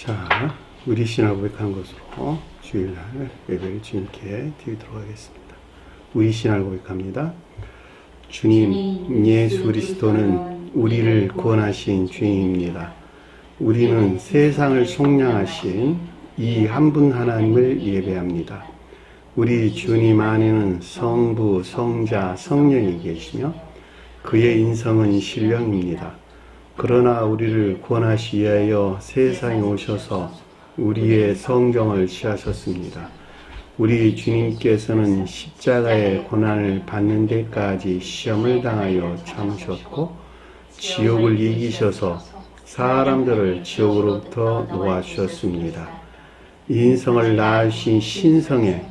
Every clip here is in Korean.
자, 우리 신앙을 고백하는 것으로 주일날 예배를 주님께 드리도록 하겠습니다. 우리 신앙을 고백합니다. 주님 예수 그리스도는 우리를 구원하신 주님입니다. 우리는 세상을 속량하신 이 한 분 하나님을 예배합니다. 우리 주님 안에는 성부, 성자, 성령이 계시며 그의 인성은 신령입니다. 그러나 우리를 구원하시기 위하여 세상에 오셔서 우리의 성경을 취하셨습니다. 우리 주님께서는 십자가의 고난을 받는 데까지 시험을 당하여 참으셨고 지옥을 이기셔서 사람들을 지옥으로부터 놓아주셨습니다. 인성을 낳으신 신성에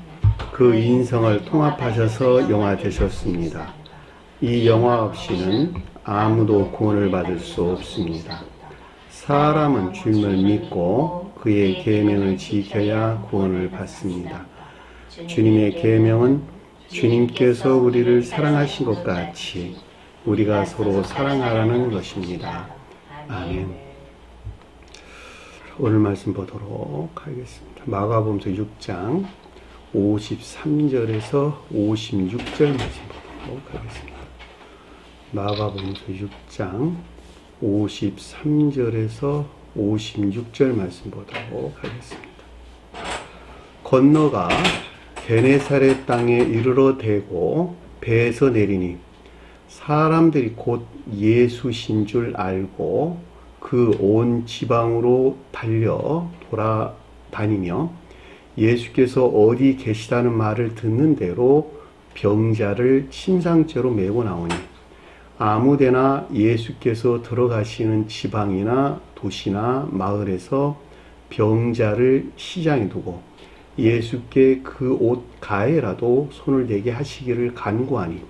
그 인성을 통합하셔서 영화 되셨습니다. 이 영화 없이는 아무도 구원을 받을 수 없습니다. 사람은 주님을 믿고 그의 계명을 지켜야 구원을 받습니다. 주님의 계명은 주님께서 우리를 사랑하신 것 같이 우리가 서로 사랑하라는 것입니다. 아멘. 오늘 말씀 보도록 하겠습니다. 마가복음 6장 53절에서 56절 말씀 보도록 하겠습니다. 마가복음 6장 53절에서 56절 말씀 보도록 하겠습니다. 건너가 게네사렛 땅에 이르러 대고 배에서 내리니 사람들이 곧 예수신 줄 알고 그 온 지방으로 달려 돌아다니며 예수께서 어디 계시다는 말을 듣는 대로 병자를 침상째로 메고 나오니 아무데나 예수께서 들어가시는 지방이나 도시나 마을에서 병자를 시장에 두고 예수께 그 옷 가에라도 손을 대게 하시기를 간구하니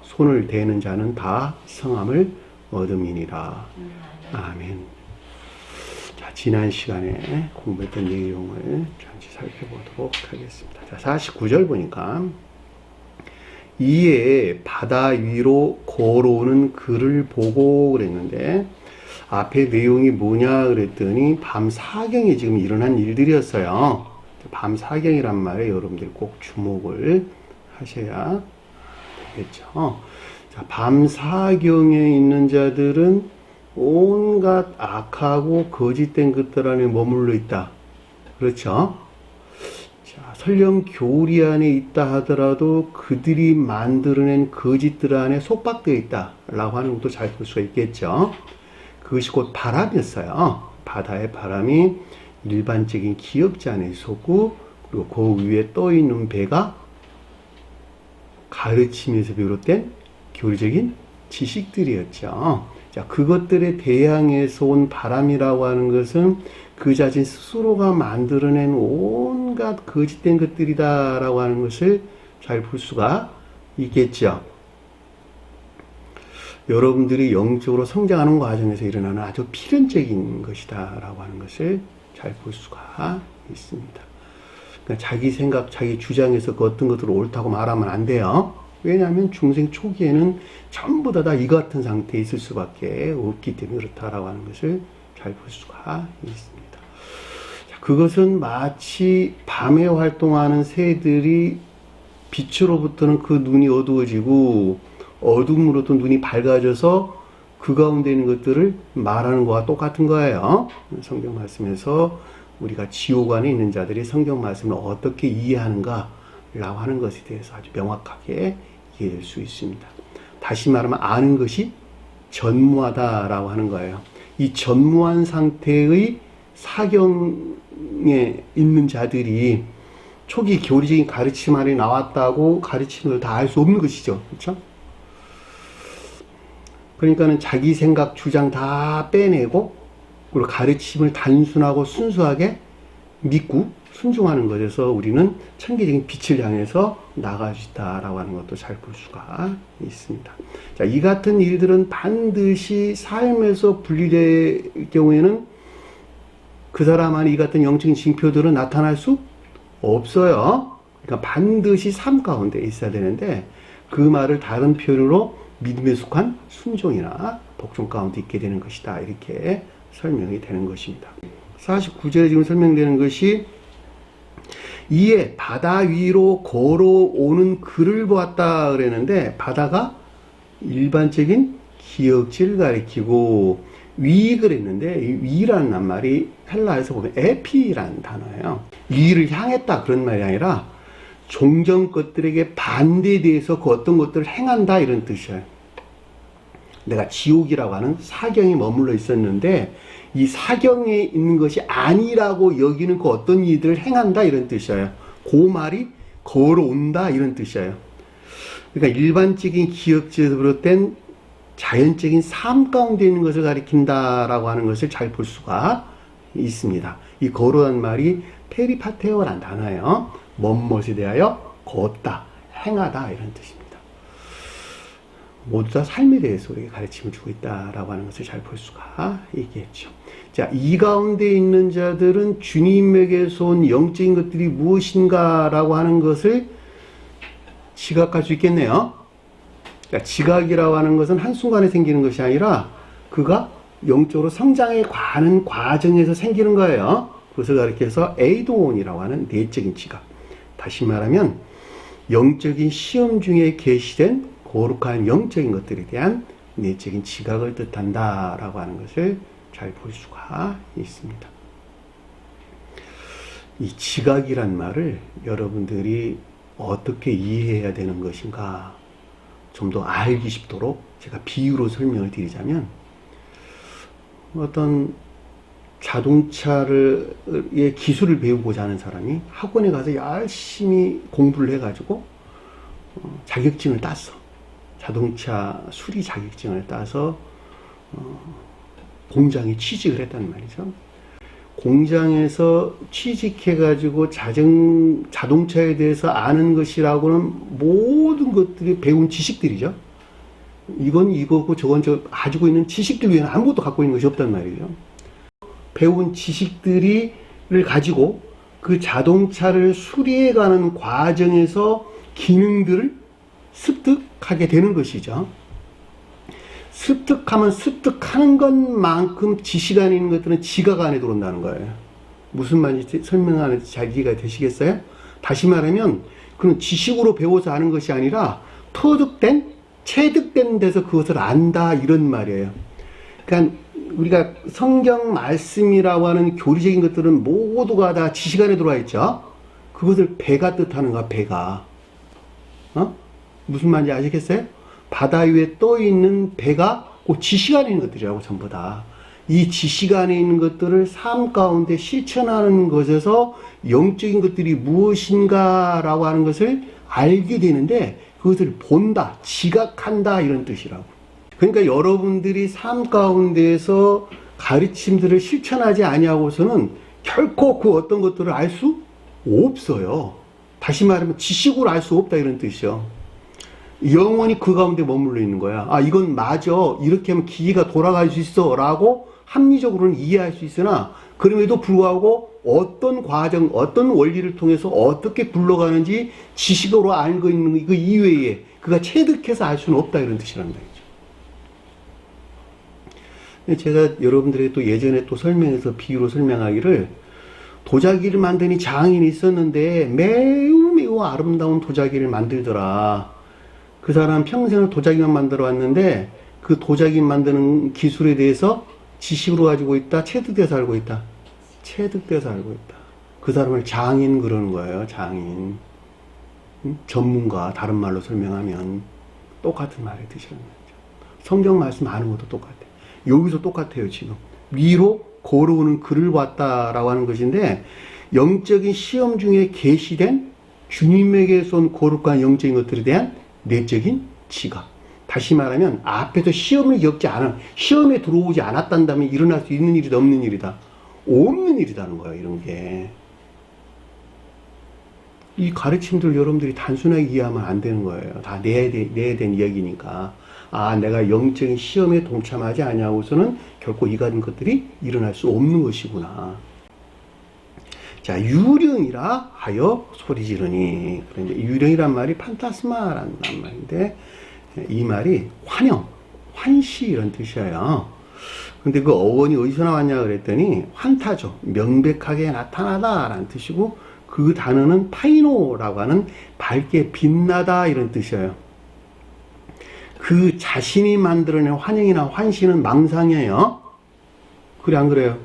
손을 대는 자는 다 성함을 얻음이니라. 아멘. 자, 지난 시간에 공부했던 내용을 잠시 살펴보도록 하겠습니다. 자, 49절 보니까 이에 바다 위로 걸어오는 그를 보고 그랬는데 앞에 내용이 뭐냐 그랬더니 밤 사경에 지금 일어난 일들이었어요. 밤 사경이란 말에 여러분들이 꼭 주목을 하셔야 되겠죠. 자, 밤 사경에 있는 자들은 온갖 악하고 거짓된 것들 안에 머물러 있다. 그렇죠? 자, 설령 교리 안에 있다 하더라도 그들이 만들어낸 거짓들 안에 속박되어 있다라고 하는 것도 잘 볼 수가 있겠죠. 그것이 곧 바람이었어요. 바다의 바람이 일반적인 기역지 안에 있었고 그리고 그 위에 떠 있는 배가 가르침에서 비롯된 교리적인 지식들이었죠. 자, 그것들에 대항해서 온 바람이라고 하는 것은 그 자신 스스로가 만들어낸 온갖 거짓된 것들이다라고 하는 것을 잘 볼 수가 있겠죠. 여러분들이 영적으로 성장하는 과정에서 일어나는 아주 필연적인 것이다라고 하는 것을 잘 볼 수가 있습니다. 그러니까 자기 생각, 자기 주장에서 그 어떤 것들을 옳다고 말하면 안 돼요. 왜냐하면 중생 초기에는 전부 다 이 같은 상태에 있을 수밖에 없기 때문에 그렇다라고 하는 것을 잘 볼 수가 있습니다. 자, 그것은 마치 밤에 활동하는 새들이 빛으로부터는 그 눈이 어두워지고 어둠으로부터 눈이 밝아져서 그 가운데 있는 것들을 말하는 것과 똑같은 거예요. 성경 말씀에서 우리가 지옥 안에 있는 자들이 성경 말씀을 어떻게 이해하는가 라고 하는 것에 대해서 아주 명확하게 이해할 수 있습니다. 다시 말하면 아는 것이 전무하다라고 하는 거예요. 이 전무한 상태의 사경에 있는 자들이 초기 교리적인 가르침 안에 나왔다고 가르침을 다 알 수 없는 것이죠. 그렇죠? 그러니까는 자기 생각, 주장 다 빼내고 그리고 가르침을 단순하고 순수하게 믿고 순종하는 것에서 우리는 천계적인 빛을 향해서 나아갈 수 있다라고 하는 것도 잘 볼 수가 있습니다. 자, 이 같은 일들은 반드시 삶에서 분리될 경우에는 그 사람 안에 이 같은 영적인 징표들은 나타날 수 없어요. 그러니까 반드시 삶 가운데 있어야 되는데 그 말을 다른 표현으로 믿음에 속한 순종이나 복종 가운데 있게 되는 것이다. 이렇게 설명이 되는 것입니다. 49절에 지금 설명되는 것이 이에 바다 위로 걸어오는 그를 보았다 그랬는데 바다가 일반적인 기역지를 가리키고 위 그랬는데 이 위라는 말이 헬라에서 보면 에피라는 단어예요. 위를 향했다 그런 말이 아니라 종전 것들에게 반대돼서 그 어떤 것들을 행한다 이런 뜻이에요. 내가 지옥이라고 하는 사경에 머물러 있었는데 이 사경에 있는 것이 아니라고 여기는 그 어떤 일들을 행한다 이런 뜻이에요. 그 말이 걸어온다 이런 뜻이에요. 그러니까 일반적인 기역지에서 비롯된 자연적인 삶 가운데 있는 것을 가리킨다라고 하는 것을 잘 볼 수가 있습니다. 이 걸어란 말이 페리파테오라는 단어예요. 뭔것에 대하여 걷다, 행하다 이런 뜻입니다. 모두 다 삶에 대해서 우리에게 가르침을 주고 있다라고 하는 것을 잘 볼 수가 있겠죠. 자, 이 가운데 있는 자들은 주님에게서 온 영적인 것들이 무엇인가라고 하는 것을 지각할 수 있겠네요. 그러니까 지각이라고 하는 것은 한순간에 생기는 것이 아니라 그가 영적으로 성장해 가는 과정에서 생기는 거예요. 그것을 가리켜서 에이도온이라고 하는 내적인 지각. 다시 말하면 영적인 시험 중에 계시된 거룩한 영적인 것들에 대한 내적인 지각을 뜻한다라고 하는 것을 잘 볼 수가 있습니다. 이 지각이란 말을 여러분들이 어떻게 이해해야 되는 것인가 좀 더 알기 쉽도록 제가 비유로 설명을 드리자면 어떤 자동차의 기술을 배우고자 하는 사람이 학원에 가서 열심히 공부를 해가지고 자격증을 땄어. 자동차 수리 자격증을 따서 공장에 취직을 했단 말이죠. 공장에서 취직해가지고 자동차에 대해서 아는 것이라고는 모든 것들이 배운 지식들이죠. 이건 이거고 저건 저 가지고 있는 지식들 외에는 아무것도 갖고 있는 것이 없단 말이죠. 배운 지식들을 가지고 그 자동차를 수리해가는 과정에서 기능들을 습득하게 되는 것이죠. 습득하면 습득하는 것만큼 지식 안에 있는 것들은 지각 안에 들어온다는 거예요. 무슨 말인지 설명하는지 잘 이해가 되시겠어요? 다시 말하면 그런 지식으로 배워서 아는 것이 아니라 터득된, 체득된 데서 그것을 안다 이런 말이에요. 그러니까 우리가 성경 말씀이라고 하는 교리적인 것들은 모두가 다 지식 안에 들어와 있죠. 그것을 배가 뜻하는 거야, 배가. 무슨 말인지 아시겠어요? 바다 위에 떠 있는 배가 그 지식 안에 있는 것들이라고 전부 다. 이 지식 안에 있는 것들을 삶 가운데 실천하는 것에서 영적인 것들이 무엇인가라고 하는 것을 알게 되는데 그것을 본다, 지각한다 이런 뜻이라고. 그러니까 여러분들이 삶 가운데에서 가르침들을 실천하지 아니하고서는 결코 그 어떤 것들을 알 수 없어요. 다시 말하면 지식으로 알 수 없다 이런 뜻이요. 영원히 그 가운데 머물러 있는 거야. 아, 이건 맞아. 이렇게 하면 기계가 돌아갈 수 있어. 라고 합리적으로는 이해할 수 있으나, 그럼에도 불구하고 어떤 과정, 어떤 원리를 통해서 어떻게 굴러가는지 지식으로 알고 있는 그 이외에 그가 체득해서 알 수는 없다. 이런 뜻이란 말이죠. 제가 여러분들에게 또 예전에 또 설명해서 비유로 설명하기를 도자기를 만드니 장인이 있었는데 매우 아름다운 도자기를 만들더라. 그 사람 평생을 도자기만 만들어 왔는데 그 도자기 만드는 기술에 대해서 지식으로 가지고 있다? 체득돼서 알고 있다? 체득돼서 알고 있다. 그 사람을 장인 그러는 거예요. 장인. 전문가, 다른 말로 설명하면 똑같은 말의 뜻이라는 거죠. 성경 말씀 아는 것도 똑같아요. 여기서 똑같아요. 지금 위로 걸어오는 그를 봤다라고 하는 것인데 영적인 시험 중에 계시된 주님에게서 온 거룩한 영적인 것들에 대한 내적인 지각. 다시 말하면 앞에서 시험을 겪지 않아, 시험에 들어오지 않았단다면 일어날 수 있는 일이다, 없는 일이다? 없는 일이라는 거예요. 이런 게. 이 가르침들 여러분들이 단순하게 이해하면 안 되는 거예요. 다 내야 된 이야기니까. 아, 내가 영적인 시험에 동참하지 아니하고서는 결코 이 같은 것들이 일어날 수 없는 것이구나. 자, 유령이라 하여 소리 지르니. 그런데 유령이란 말이 판타스마라는 말인데 이 말이 환영, 환시 이런 뜻이에요. 근데 그 어원이 어디서 나왔냐 그랬더니 환타죠. 명백하게 나타나다 라는 뜻이고, 그 단어는 파이노라고 하는 밝게 빛나다 이런 뜻이에요. 그 자신이 만들어낸 환영이나 환시는 망상이에요. 그래 안 그래요?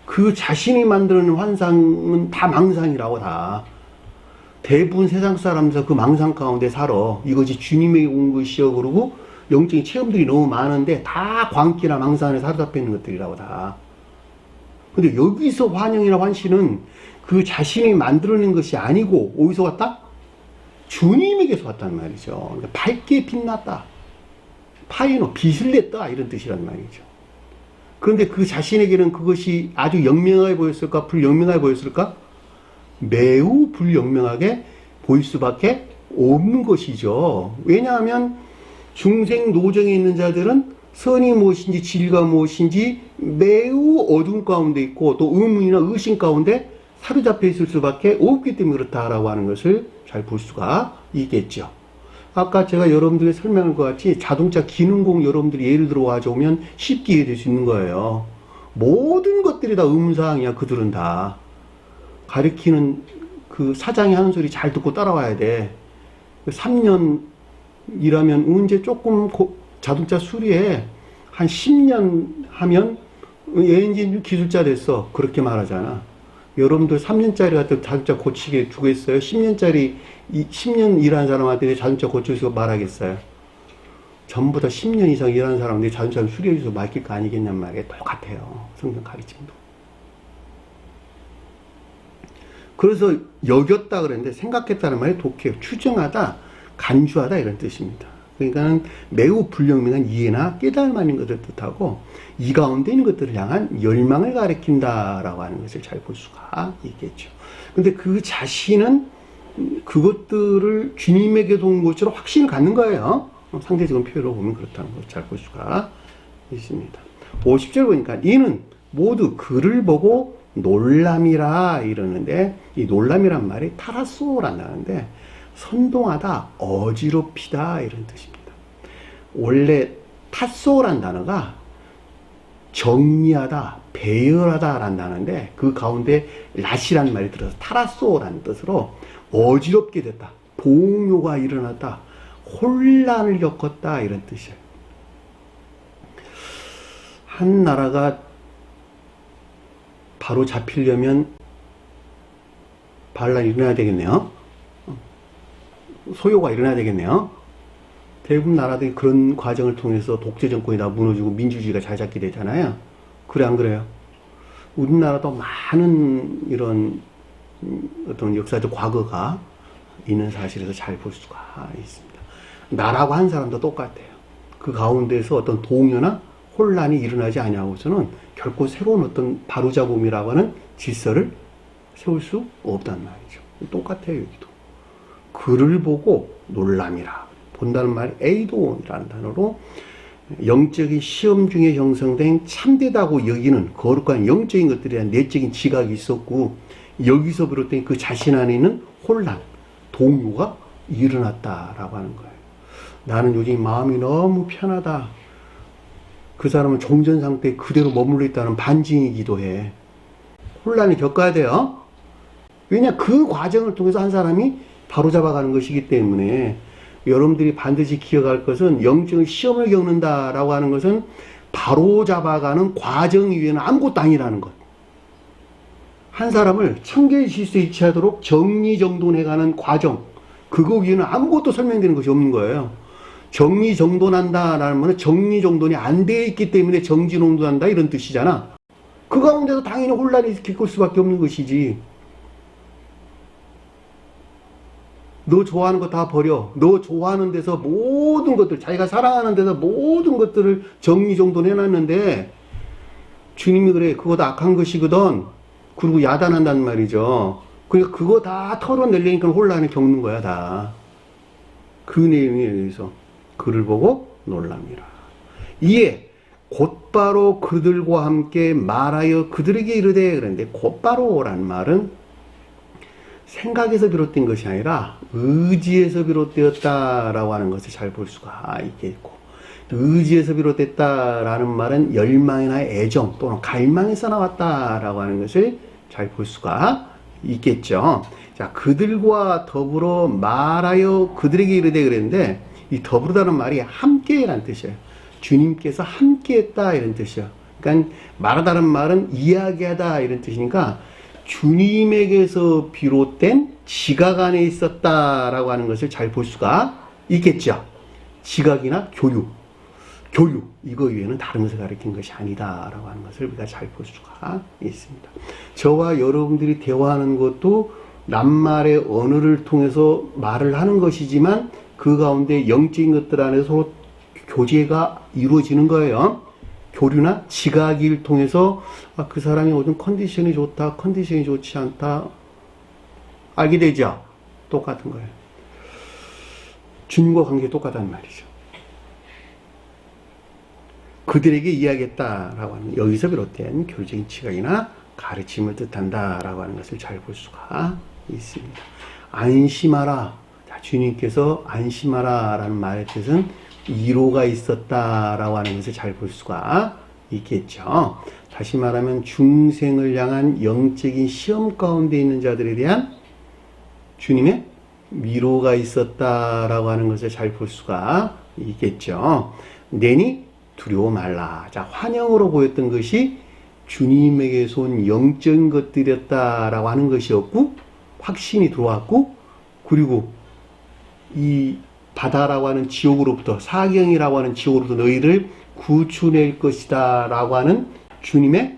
그 자신이 만들어낸 환상은 다 망상이라고. 다 대부분 세상 사람들 그 망상 가운데 살아. 이것이 주님에게 온 것이여. 그러고 영적인 체험들이 너무 많은데 다 광기나 망상 안에 사로잡혀 있는 것들이라고. 다. 근데 여기서 환영이나 환시는 그 자신이 만들어낸 것이 아니고 어디서 왔다? 주님에게서 왔단 말이죠. 그러니까 밝게 빛났다. 파이노, 빛을 냈다 이런 뜻이란 말이죠. 그런데 그 자신에게는 그것이 아주 영명하게 보였을까? 불영명하게 보였을까? 매우 불영명하게 보일 수밖에 없는 것이죠. 왜냐하면 중생 노정에 있는 자들은 선이 무엇인지 진리가 무엇인지 매우 어두운 가운데 있고 또 의문이나 의심 가운데 사로잡혀 있을 수밖에 없기 때문에 그렇다라고 하는 것을 잘 볼 수가 있겠죠. 아까 제가 여러분들에게 설명한 것 같이 자동차 기능공 여러분들이 예를 들어 가져오면 쉽게 이해될 수 있는 거예요. 모든 것들이 다 의문사항이야. 그들은 다 가리키는 그 사장이 하는 소리 잘 듣고 따라와야 돼. 3년 일하면 언제 조금 자동차 수리에 한 10년 하면 엔진 기술자 됐어. 그렇게 말하잖아. 여러분들 3년짜리 같은 자동차 고치게 주겠어요? 10년 일하는 사람한테 자동차 고쳐서 말하겠어요? 전부 다 10년 이상 일하는 사람한테 자동차 수리해줘서 맡길 거 아니겠냔 말이에요. 똑같아요. 성경 가르침도. 그래서 여겼다 그랬는데 생각했다는 말이 독해요. 추정하다, 간주하다 이런 뜻입니다. 그러니까 매우 불명명한 이해나 깨달음 아닌 것을 뜻하고 이 가운데 있는 것들을 향한 열망을 가리킨다라고 하는 것을 잘 볼 수가 있겠죠. 근데 그 자신은 그것들을 주님에게도 온 것으로 확신을 갖는 거예요. 상대적인 표현으로 보면 그렇다는 것을 잘 볼 수가 있습니다. 50절 보니까 이는 모두 그를 보고 놀람이라 이러는데 이 놀람이란 말이 타라소란다는데 선동하다, 어지럽히다 이런 뜻입니다. 원래 타소란 단어가 정리하다, 배열하다 라는 단어인데 그 가운데 랏이라는 말이 들어서 타라소라는 뜻으로 어지럽게 됐다, 동요가 일어났다, 혼란을 겪었다 이런 뜻이에요. 한 나라가 바로 잡히려면 반란이 일어나야 되겠네요. 소요가 일어나야 되겠네요. 대부분 나라들이 그런 과정을 통해서 독재 정권이 다 무너지고 민주주의가 잘 잡게 되잖아요. 그래 안 그래요? 우리나라도 많은 이런 어떤 역사적 과거가 있는 사실에서 잘 볼 수가 있습니다. 나라고 한 사람도 똑같아요. 그 가운데서 어떤 동요나 혼란이 일어나지 아니하고서는 결코 새로운 어떤 바로잡음이라고 하는 질서를 세울 수 없단 말이죠. 똑같아요. 여기도. 그를 보고 놀람이라. 본다는 말이 에이도이라는 단어로 영적인 시험 중에 형성된 참되다고 여기는 거룩한 영적인 것들에 대한 내적인 지각이 있었고 여기서 비롯된 그 자신 안에 있는 혼란, 동요가 일어났다라고 하는 거예요. 나는 요즘 마음이 너무 편하다. 그 사람은 종전 상태에 그대로 머물러 있다는 반증이기도 해. 혼란을 겪어야 돼요. 왜냐? 그 과정을 통해서 한 사람이 바로잡아가는 것이기 때문에 여러분들이 반드시 기억할 것은 영적인 시험을 겪는다라고 하는 것은 바로잡아가는 과정 이외에는 아무것도 아니라는 것. 한 사람을 청계의 질서에 이치하도록 정리정돈해가는 과정, 그거 위에는 아무것도 설명되는 것이 없는 거예요. 정리정돈한다라는 말은 정리정돈이 안 되어 있기 때문에 정지정돈한다 이런 뜻이잖아. 그 가운데서 당연히 혼란이 겪을 수밖에 없는 것이지. 너 좋아하는 거 다 버려. 너 좋아하는 데서 모든 것들, 자기가 사랑하는 데서 모든 것들을 정리정돈해놨는데 주님이 그래, 그거 다 악한 것이거든. 그리고 야단한단 말이죠. 그러니까 그거 다 털어내려니까 혼란을 겪는 거야, 다. 그 내용에 의해서 그를 보고 놀랍니다. 이에 곧바로 그들과 함께 말하여 그들에게 이르되, 그런데 곧바로라는 말은 생각에서 비롯된 것이 아니라 의지에서 비롯되었다라고 하는 것을 잘 볼 수가 있겠고, 의지에서 비롯됐다라는 말은 열망이나 애정 또는 갈망에서 나왔다라고 하는 것을 잘 볼 수가 있겠죠. 자, 그들과 더불어 말하여 그들에게 이르되 그랬는데, 이 더불어라는 말이 함께라는 뜻이에요. 주님께서 함께했다 이런 뜻이에요. 그러니까 말하다는 말은 이야기하다 이런 뜻이니까 주님에게서 비롯된 지각 안에 있었다라고 하는 것을 잘 볼 수가 있겠죠. 지각이나 교류 이거 외에는 다른 것을 가리킨 것이 아니다라고 하는 것을 우리가 잘 볼 수가 있습니다. 저와 여러분들이 대화하는 것도 낱말의 언어를 통해서 말을 하는 것이지만 그 가운데 영적인 것들 안에서 서로 교제가 이루어지는 거예요. 교류나 지각을 통해서 그 사람이 요즘 컨디션이 좋다, 컨디션이 좋지 않다 알게 되죠. 똑같은 거예요. 주님과 관계 똑같다는 말이죠. 그들에게 이야기했다라고 하는 여기서 비롯된 교류적인 지각이나 가르침을 뜻한다라고 하는 것을 잘 볼 수가 있습니다. 안심하라. 자, 주님께서 안심하라라는 말의 뜻은 위로가 있었다라고 하는 것을 잘 볼 수가 있겠죠. 다시 말하면 중생을 향한 영적인 시험 가운데 있는 자들에 대한 주님의 위로가 있었다라고 하는 것을 잘 볼 수가 있겠죠. 내니 두려워 말라. 자, 환영으로 보였던 것이 주님에게서 온 영적인 것들이었다라고 하는 것이었고, 확신이 들어왔고, 그리고 이 바다라고 하는 지옥으로부터, 사경이라고 하는 지옥으로부터 너희를 구출할 것이다 라고 하는 주님의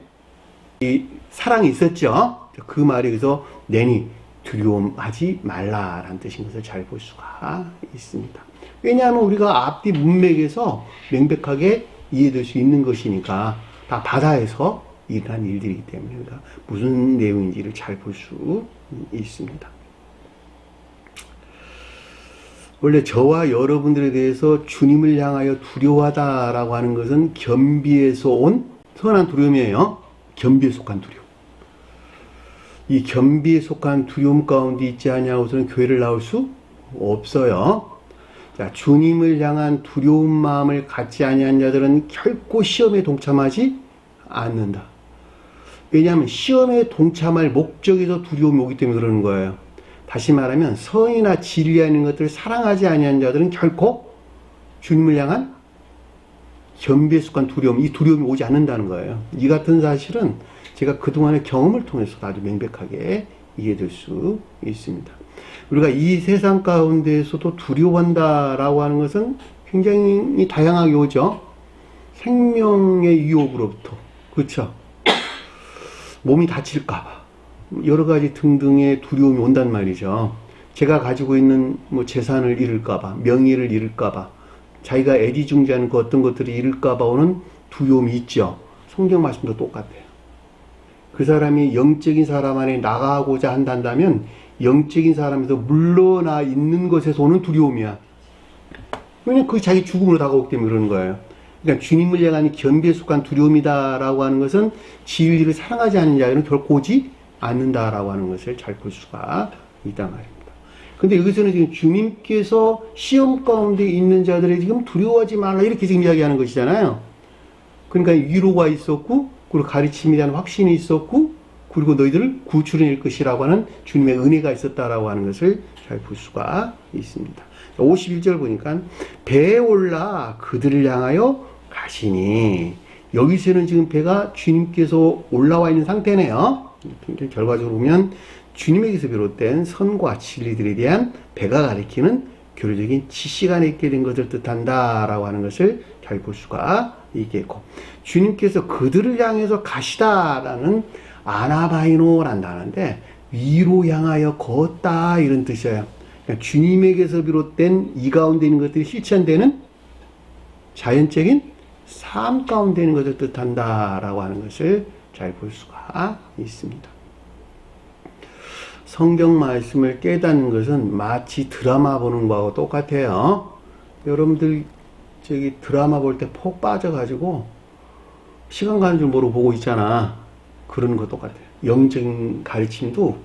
이 사랑이 있었죠. 그 말이 여기서 내니 두려움하지 말라라는 뜻인 것을 잘 볼 수가 있습니다. 왜냐하면 우리가 앞뒤 문맥에서 명백하게 이해될 수 있는 것이니까 다 바다에서 일어난 일들이기 때문에 우리가 무슨 내용인지를 잘 볼 수 있습니다. 원래 저와 여러분들에 대해서 주님을 향하여 두려워하다라고 하는 것은 겸비에서 온 선한 두려움이에요. 겸비에 속한 두려움. 이 겸비에 속한 두려움 가운데 있지 않냐고서는 교회를 나올 수 없어요. 자, 주님을 향한 두려운 마음을 갖지 아니한 자들은 결코 시험에 동참하지 않는다. 왜냐하면 시험에 동참할 목적에서 두려움이 오기 때문에 그러는 거예요. 다시 말하면 선이나 진리하는 것들을 사랑하지 아니한 자들은 결코 주님을 향한 겸비에 속한 두려움, 이 두려움이 오지 않는다는 거예요. 이 같은 사실은 제가 그동안의 경험을 통해서 아주 명백하게 이해될 수 있습니다. 우리가 이 세상 가운데에서도 두려워한다라고 하는 것은 굉장히 다양하게 오죠. 생명의 위협으로부터, 그렇죠? 몸이 다칠까봐, 여러 가지 등등의 두려움이 온단 말이죠. 제가 가지고 있는 재산을 잃을까봐, 명예를 잃을까봐, 자기가 애지중지하는 그 어떤 것들을 잃을까봐 오는 두려움이 있죠. 성경 말씀도 똑같아요. 그 사람이 영적인 사람 안에 나가고자 한다면 영적인 사람에서 물러나 있는 것에서 오는 두려움이야. 왜냐면 그게 자기 죽음으로 다가오기 때문에 그러는 거예요. 그러니까 주님을 향한 겸비에 속한 두려움이다라고 하는 것은 진리를 사랑하지 않는 자들은 결코 오지 않는다라고 하는 것을 잘 볼 수가 있단 말입니다. 근데 여기서는 지금 주님께서 시험 가운데 있는 자들의 지금 두려워하지 말라 이렇게 지금 이야기하는 것이잖아요. 그러니까 위로가 있었고, 그리고 가르침에 대한 확신이 있었고, 그리고 너희들을 구출해낼 것이라고 하는 주님의 은혜가 있었다라고 하는 것을 잘 볼 수가 있습니다. 51절 보니까 배에 올라 그들을 향하여 가시니, 여기서는 지금 배가 주님께서 올라와 있는 상태네요. 결과적으로 보면 주님에게서 비롯된 선과 진리들에 대한 배가 가리키는 교류적인 지식 안에 있게 된 것을 뜻한다라고 하는 것을 잘 볼 수가 있겠고, 주님께서 그들을 향해서 가시다라는 아나바이노라는 단어인데 위로 향하여 걷다 이런 뜻이에요. 그러니까 주님에게서 비롯된 이 가운데 있는 것들이 실천되는 자연적인 삶 가운데 있는 것을 뜻한다라고 하는 것을 잘 볼 수가 있습니다. 성경 말씀을 깨닫는 것은 마치 드라마 보는 거하고 똑같아요. 여러분들 드라마 볼 때 폭 빠져가지고 시간 가는 줄 모르고 보고 있잖아. 그러는 거 똑같아요. 영적인 가르침도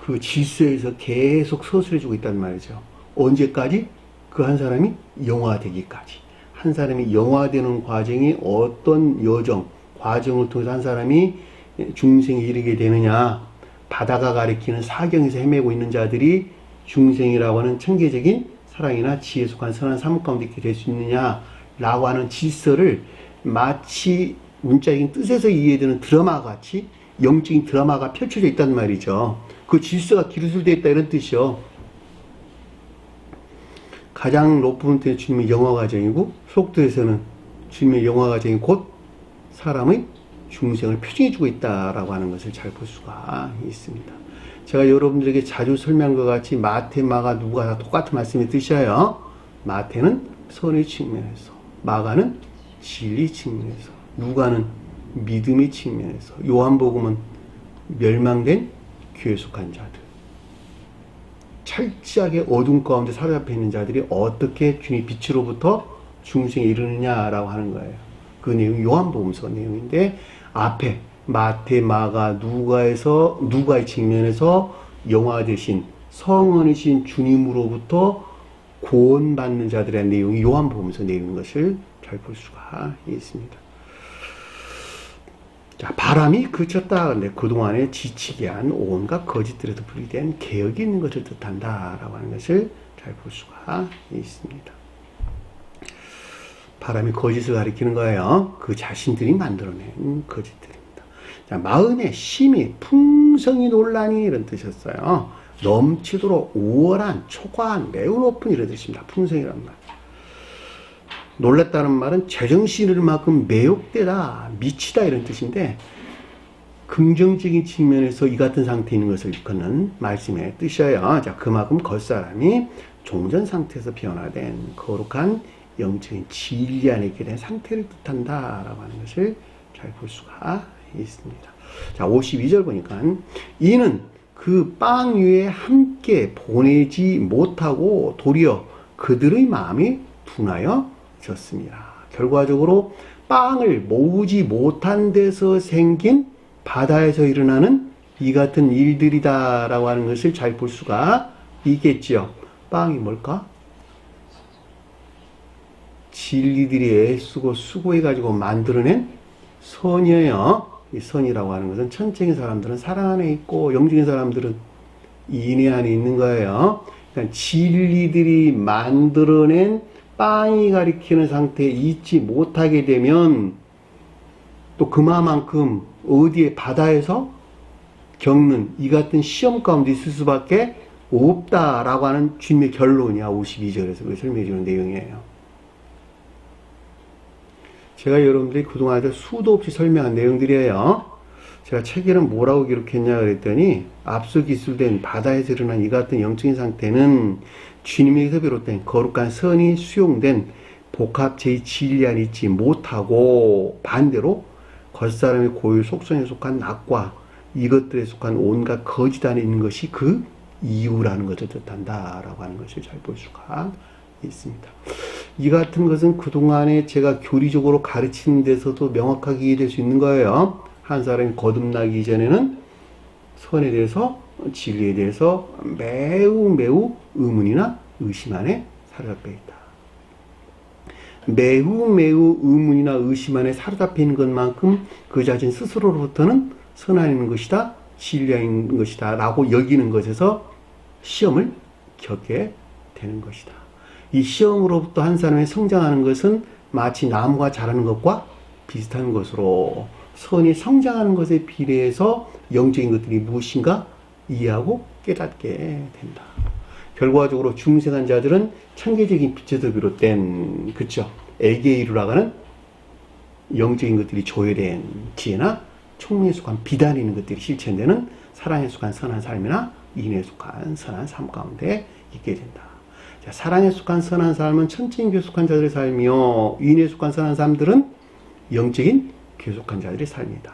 그 질서에서 계속 서술해주고 있단 말이죠. 언제까지? 그 한 사람이 영화되기까지. 한 사람이 영화되는 과정이 어떤 여정, 과정을 통해서 한 사람이 중생에 이르게 되느냐. 바다가 가리키는 사경에서 헤매고 있는 자들이 중생이라고 하는 천계적인 사랑이나 지혜에 속한 선한 삶 가운데 있게 될 수 있느냐라고 하는 질서를 마치 문자적인 뜻에서 이해되는 드라마 같이 영적인 드라마가 펼쳐져 있단 말이죠. 그 질서가 기술되어 있다 이런 뜻이요. 가장 높은 데는 주님의 영화 과정이고 속도에서는 주님의 영화 과정이 곧 사람의 중생을 표징해주고 있다라고 하는 것을 잘 볼 수가 있습니다. 제가 여러분들에게 자주 설명한 것 같이 마태, 마가, 누가 다 똑같은 말씀의 뜻이에요. 마태는 선의 측면에서, 마가는 진리 측면에서, 누가는 믿음의 측면에서, 요한복음은 멸망된 교회에 속한 자들, 철저하게 어둠 가운데 사로잡혀 있는 자들이 어떻게 주님의 빛으로부터 중생에 이르느냐라고 하는 거예요. 그 내용이 요한복음서 내용인데 앞에 마태, 마가, 누가의 측면에서 영화 되신 성원이신 주님으로부터 구원받는 자들의 내용이 요한복음서 내용인 것을 잘 볼 수가 있습니다. 자, 바람이 그쳤다. 근데 그동안에 지치게 한 온갖 거짓들에도 분리된 개혁이 있는 것을 뜻한다라고 하는 것을 잘 볼 수가 있습니다. 바람이 거짓을 가리키는 거예요. 그 자신들이 만들어낸 거짓들입니다. 자, 마음에 심히 풍성이 논란이 이런 뜻이었어요. 넘치도록 우월한, 초과한, 매우 높은 이런 뜻입니다. 풍성이란 말. 놀랐다는 말은 제정신일 만큼 매혹되다, 미치다 이런 뜻인데 긍정적인 측면에서 이 같은 상태에 있는 것을 일컫는 말씀의 뜻이에요. 자, 그만큼 겉사람이 종전 상태에서 변화된 거룩한 영적인 진리 안에 있게 된 상태를 뜻한다라고 하는 것을 잘 볼 수가 있습니다. 자, 52절 보니까 이는 그 빵 위에 함께 보내지 못하고 도리어 그들의 마음이 둔하여 졌습니다. 결과적으로 빵을 모으지 못한 데서 생긴 바다에서 일어나는 이 같은 일들이다라고 하는 것을 잘 볼 수가 있겠지요. 빵이 뭘까? 진리들이 애쓰고 수고해가지고 만들어낸 선이에요. 이 선이라고 하는 것은 천적인 사람들은 사랑 안에 있고 영적인 사람들은 인애 안에 있는 거예요. 그러니까 진리들이 만들어낸 빵이 가리키는 상태에 있지 못하게 되면 또 그만큼 어디에 바다에서 겪는 이 같은 시험 가운데 있을 수밖에 없다라고 하는 주님의 결론이야. 52절에서 설명해 주는 내용이에요. 제가 여러분들이 그동안 수도 없이 설명한 내용들이에요. 제가 책에는 뭐라고 기록했냐 그랬더니 앞서 기술된 바다에서 일어난 이 같은 영적인 상태는 주님에게서 비롯된 거룩한 선이 수용된 복합체의 진리 안에 있지 못하고 반대로 겉사람의 고유 속성에 속한 낙과 이것들에 속한 온갖 거짓 안에 있는 것이 그 이유라는 것을 뜻한다라고 하는 것을 잘 볼 수가 있습니다. 이 같은 것은 그동안에 제가 교리적으로 가르치는 데서도 명확하게 이해될 수 있는 거예요. 한 사람이 거듭나기 이전에는 선에 대해서, 진리에 대해서 매우 의문이나 의심 안에 사로잡혀 있다. 매우 의문이나 의심 안에 사로잡혀 있는 것만큼 그 자신 스스로로부터는 선 안에 있는 것이다, 진리 안에 있는 것이다 라고 여기는 것에서 시험을 겪게 되는 것이다. 이 시험으로부터 한 사람이 성장하는 것은 마치 나무가 자라는 것과 비슷한 것으로 선이 성장하는 것에 비례해서 영적인 것들이 무엇인가 이해하고 깨닫게 된다. 결과적으로 중생한 자들은 천계적인 빛에서 비롯된 그쵸 애기에 이르러 가는 영적인 것들이 조율된 지혜나 총명에 속한 비단이 있는 것들이 실천되는 사랑에 속한 선한 삶이나 인에 속한 선한 삶 가운데 있게 된다. 자, 사랑에 속한 선한 삶은 천적인 교속한 자들의 삶이요, 인에 속한 선한 삶들은 영적인 교속한 자들의 삶이다.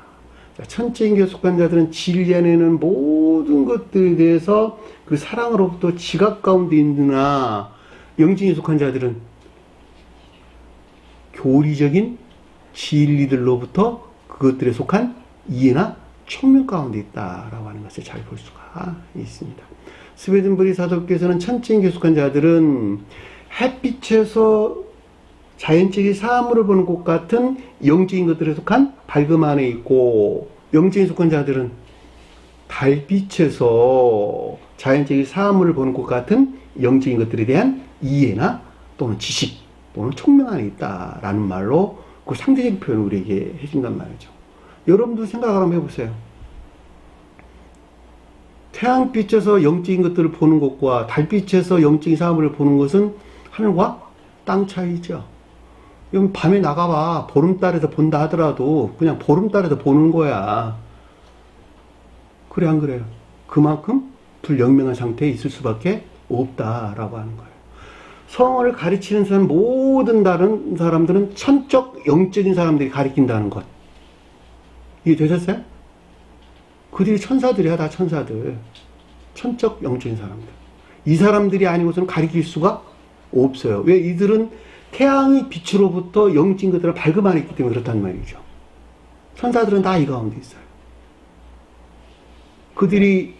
자, 천적인 교속한 자들은 진리 안에는 모든 것들에 대해서 그 사랑으로부터 지각 가운데 있느나 영적인 교속한 자들은 교리적인 진리들로부터 그것들에 속한 이해나 총명 가운데 있다라고 하는 것을 잘 볼 수가 있습니다. 스웨덴버리 사도께서는 천적인 교속한 자들은 햇빛에서 자연적인 사물을 보는 것 같은 영적인 것들에 속한 밝음 안에 있고, 영적인 속한 자들은 달빛에서 자연적인 사물을 보는 것 같은 영적인 것들에 대한 이해나 또는 지식 또는 총명 안에 있다라는 말로 그 상대적인 표현을 우리에게 해준단 말이죠. 여러분도 생각을 한번 해보세요. 태양빛에서 영적인 것들을 보는 것과 달빛에서 영적인 사물을 보는 것은 하늘과 땅 차이죠. 이건 밤에 나가봐. 보름달에서 본다 하더라도 그냥 보름달에서 보는 거야. 그래 안 그래요? 그만큼 불영명한 상태에 있을 수밖에 없다라고 하는 거예요. 성을 가르치는 사람, 모든 다른 사람들은 천적 영적인 사람들이 가르친다는 것. 이해 되셨어요? 그들이 천사들이야. 다 천사들. 천적 영적인 사람들. 이 사람들이 아니고서는 가르칠 수가 없어요. 왜? 이들은 태양의 빛으로부터 영적인 것들을 밝음 안에 있기 때문에 그렇단 말이죠. 천사들은 다 이 가운데 있어요. 그들이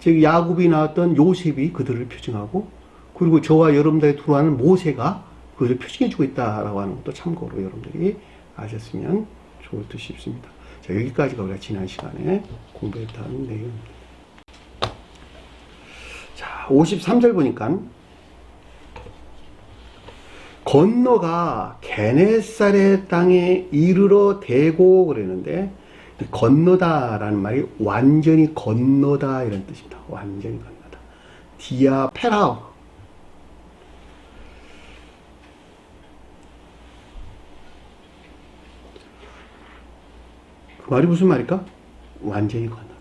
야곱이 낳았던 요셉이 그들을 표징하고, 그리고 저와 여러분들의 들어가는 모세가 그것을 표징해주고 있다라고 하는 것도 참고로 여러분들이 아셨으면 좋을 듯 싶습니다. 자, 여기까지가 우리가 지난 시간에 공부했던 내용입니다. 자, 53절 보니까 건너가 게네사렛 땅에 이르러 대고 그랬는데, 건너다라는 말이 완전히 건너다 이런 뜻입니다. 완전히 건너다. 디아 페라오. 그 말이 무슨 말일까? 완전히 건너다.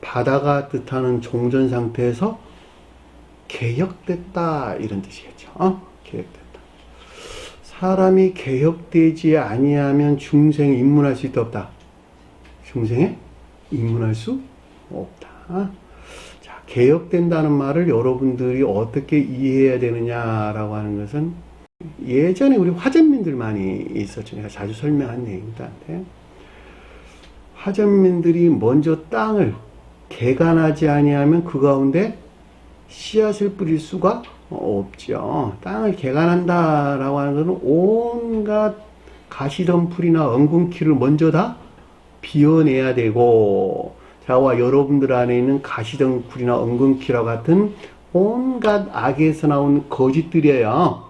바다가 뜻하는 종전 상태에서 개혁됐다 이런 뜻이겠죠. 개혁됐다. 사람이 개혁되지 아니하면 중생에 입문할 수 있다 없다? 중생에 입문할 수 없다. 자, 개혁된다는 말을 여러분들이 어떻게 이해해야 되느냐라고 하는 것은 예전에 우리 화전민들 많이 있었죠. 제가 자주 설명한 내용입니다. 화전민들이 먼저 땅을 개간하지 아니하면 그 가운데 씨앗을 뿌릴 수가 없죠. 땅을 개간한다라고 하는 것은 온갖 가시덤불이나 엉겅퀴를 먼저 다 비워내야 되고, 저와 여러분들 안에 있는 가시덤불이나 엉겅퀴와 같은 온갖 악에서 나온 거짓들이에요.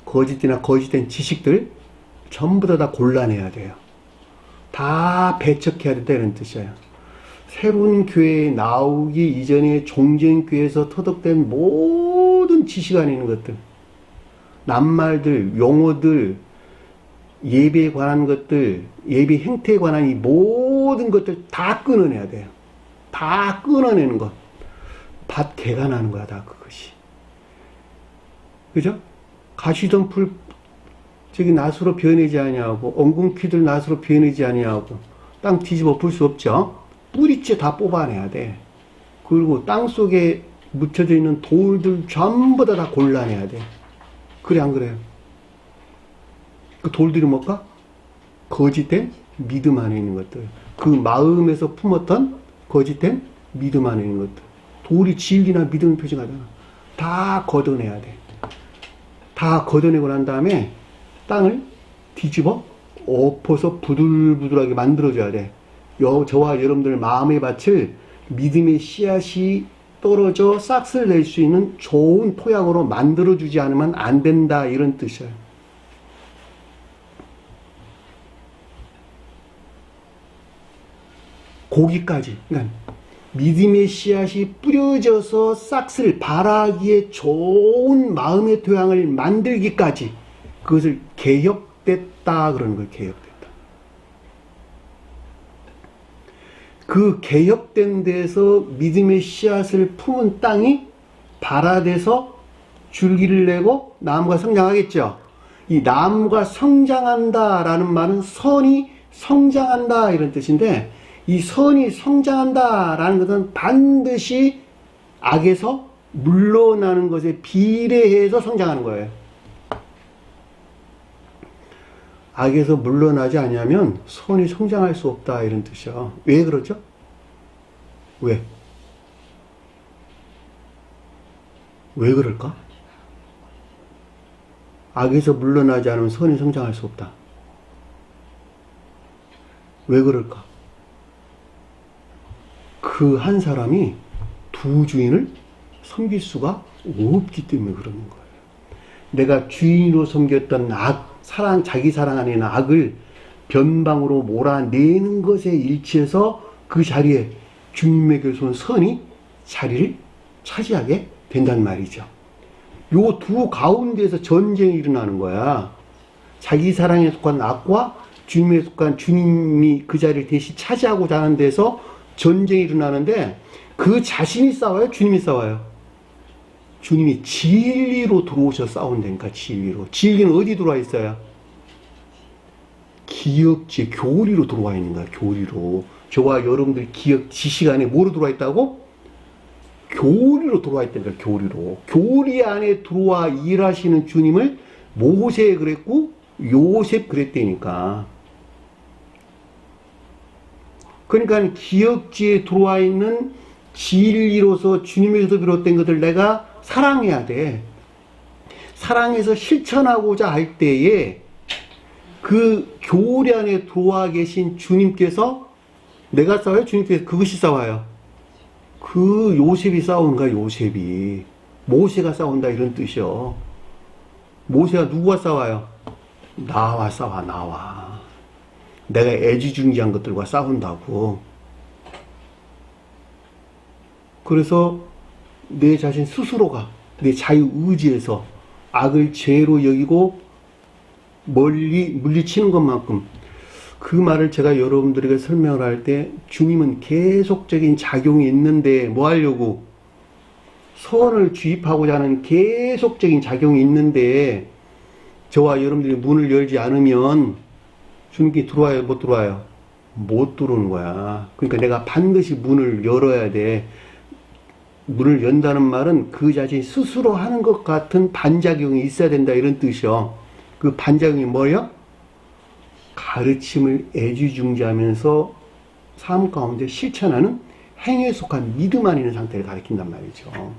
거짓이나 거짓된 지식들 전부 다 골라내야 돼요. 다 배척해야 된다 이런 뜻이에요. 새로운 교회에 나오기 이전에 종전교회에서 터득된 모든 지식 안에 있는 것들, 낱말들, 용어들, 예배에 관한 것들, 예배 행태에 관한 이 모든 것들 다 끊어내야 돼요. 다 끊어내는 것. 밭 개간하는 거야, 다 그것이. 그죠? 가시덤불 낫으로 변하지 아니하고, 엉겅퀴들 낫으로 변하지 아니하고, 땅 뒤집어 볼 수 없죠? 뿌리째 다 뽑아내야 돼. 그리고 땅 속에 묻혀져 있는 돌들 전부 다 골라내야 돼. 그래 안 그래요? 그 돌들이 뭘까? 거짓된 믿음 안에 있는 것들. 그 마음에서 품었던 거짓된 믿음 안에 있는 것들. 돌이 진리나 믿음을 표징하잖아. 다 걷어내야 돼. 다 걷어내고 난 다음에 땅을 뒤집어 엎어서 부들부들하게 만들어줘야 돼. 저와 여러분들 마음의 밭을 믿음의 씨앗이 떨어져 싹을 낼 수 있는 좋은 토양으로 만들어주지 않으면 안 된다 이런 뜻이에요. 거기까지. 그러니까 믿음의 씨앗이 뿌려져서 싹을 발하기에 좋은 마음의 토양을 만들기까지 그것을 개혁됐다 그러는 거예요. 개혁됐다. 그 개혁된 데서 믿음의 씨앗을 품은 땅이 발화돼서 줄기를 내고 나무가 성장하겠죠. 이 나무가 성장한다라는 말은 선이 성장한다 이런 뜻인데, 이 선이 성장한다라는 것은 반드시 악에서 물러나는 것에 비례해서 성장하는 거예요. 악에서 물러나지 않으면 선이 성장할 수 없다 이런 뜻이야. 왜 그러죠? 왜? 왜 그럴까? 악에서 물러나지 않으면 선이 성장할 수 없다. 왜 그럴까? 그 한 사람이 두 주인을 섬길 수가 없기 때문에 그러는 거예요. 내가 주인으로 섬겼던 자기 사랑 안에 있는 악을 변방으로 몰아내는 것에 일치해서 그 자리에 주님에게서 온 선이 자리를 차지하게 된단 말이죠. 요 두 가운데에서 전쟁이 일어나는 거야. 자기 사랑에 속한 악과 주님에 속한 주님이 그 자리를 대신 차지하고자 하는 데서 전쟁이 일어나는데 그 자신이 싸워요? 주님이 싸워요? 주님이 진리로 들어오셔 싸운다니까. 진리로. 진리는 어디 들어와 있어요? 기억지 교리로 들어와 있는 거야. 교리로. 저와 여러분들 기억 지식 안에 뭐로 들어와 있다고? 교리로 들어와 있다니까. 교리로. 교리 안에 들어와 일하시는 주님을 모세 그랬고 요셉 그랬다니까. 그러니까 기억지에 들어와 있는 진리로서 주님에서 비롯된 것들 내가 사랑해야 돼. 사랑해서 실천하고자 할 때에 그 교리 안에 들어와 계신 주님께서 내가 싸워요? 주님께서 그것이 싸워요. 그 요셉이 싸우는 거야. 요셉이. 모세가 싸운다 이런 뜻이요. 모세가 누구와 싸워요? 나와 싸워. 나와. 내가 애지중지한 것들과 싸운다고. 그래서 내 자신 스스로가 내 자유의지에서 악을 죄로 여기고 멀리 물리치는 것만큼, 그 말을 제가 여러분들에게 설명을 할 때 주님은 계속적인 작용이 있는데 뭐 하려고? 선을 주입하고자 하는 계속적인 작용이 있는데 저와 여러분들이 문을 열지 않으면 주님께 들어와요? 못 들어와요? 못 들어오는 거야. 그러니까 내가 반드시 문을 열어야 돼. 문을 연다는 말은 그 자신 스스로 하는 것 같은 반작용이 있어야 된다 이런 뜻이요. 그 반작용이 뭐예요? 가르침을 애지중지하면서 삶 가운데 실천하는 행위에 속한 믿음 안에 있는 상태를 가리킨단 말이죠.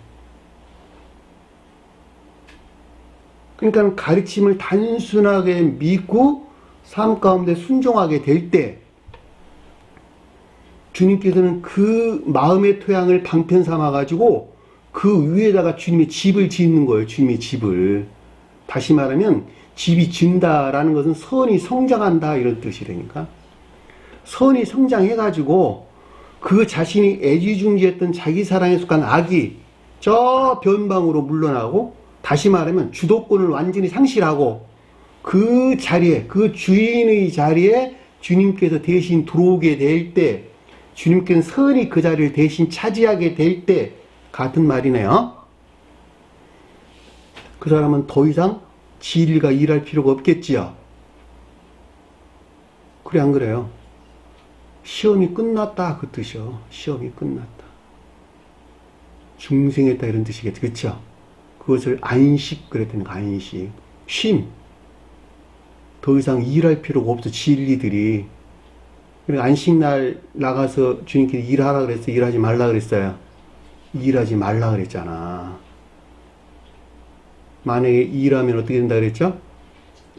그러니까 가르침을 단순하게 믿고 삶 가운데 순종하게 될 때 주님께서는 그 마음의 토양을 방편 삼아가지고 그 위에다가 주님의 집을 짓는 거예요. 주님의 집을. 다시 말하면 집이 진다라는 것은 선이 성장한다 이런 뜻이라니까. 선이 성장해가지고 그 자신이 애지중지했던 자기 사랑에 속한 악이 저 변방으로 물러나고, 다시 말하면 주도권을 완전히 상실하고 그 자리에, 그 주인의 자리에 주님께서 대신 들어오게 될 때, 주님께서는 선이 그 자리를 대신 차지하게 될 때 같은 말이네요. 그 사람은 더 이상 진리가 일할 필요가 없겠지요. 그래 안 그래요? 시험이 끝났다 그 뜻이요. 시험이 끝났다. 중생했다 이런 뜻이겠죠. 그렇죠? 그것을 안식 그랬다는 거. 안식. 쉼. 더 이상 일할 필요가 없어. 진리들이. 그러니까 안식날 나가서 주님께서 일하라 그랬어요? 일하지 말라 그랬어요? 일하지 말라 그랬잖아. 만약에 일하면 어떻게 된다 그랬죠?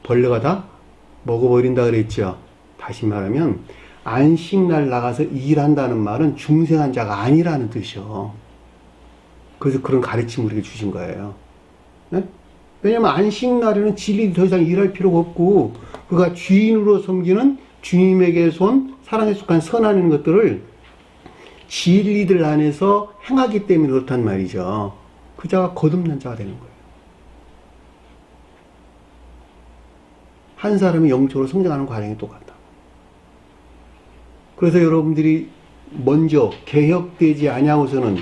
벌레가 다 먹어버린다 그랬죠? 다시 말하면 안식날 나가서 일한다는 말은 중생한 자가 아니라는 뜻이요. 그래서 그런 가르침을 우리에게 주신 거예요. 네? 왜냐면 안식날에는 진리들이 더 이상 일할 필요가 없고 그가 주인으로 섬기는 주님에게 손 사랑에 속한 선하는 것들을 진리들 안에서 행하기 때문에 그렇단 말이죠. 그 자가 거듭난 자가 되는 거예요. 한 사람이 영적으로 성장하는 과정이 똑같다. 그래서 여러분들이 먼저 개혁되지 아니하고서는,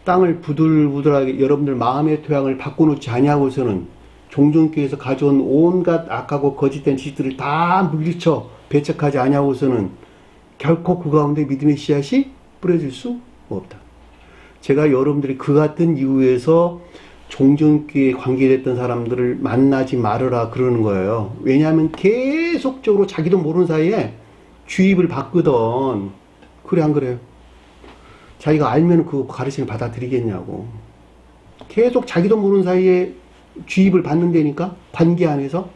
땅을 부들부들하게 여러분들 마음의 토양을 바꿔놓지 아니하고서는 종전교회에서 가져온 온갖 악하고 거짓된 지식들을 다 물리쳐 배척하지 아니하고서는 결코 그 가운데 믿음의 씨앗이 뿌려질 수 없다. 제가 여러분들이 그 같은 이유에서 종전교회에 관계됐던 사람들을 만나지 말으라 그러는 거예요. 왜냐하면 계속적으로 자기도 모르는 사이에 주입을 받거든. 그래 안 그래요? 자기가 알면 그 가르침을 받아들이겠냐고. 계속 자기도 모르는 사이에 주입을 받는다니까? 관계 안에서?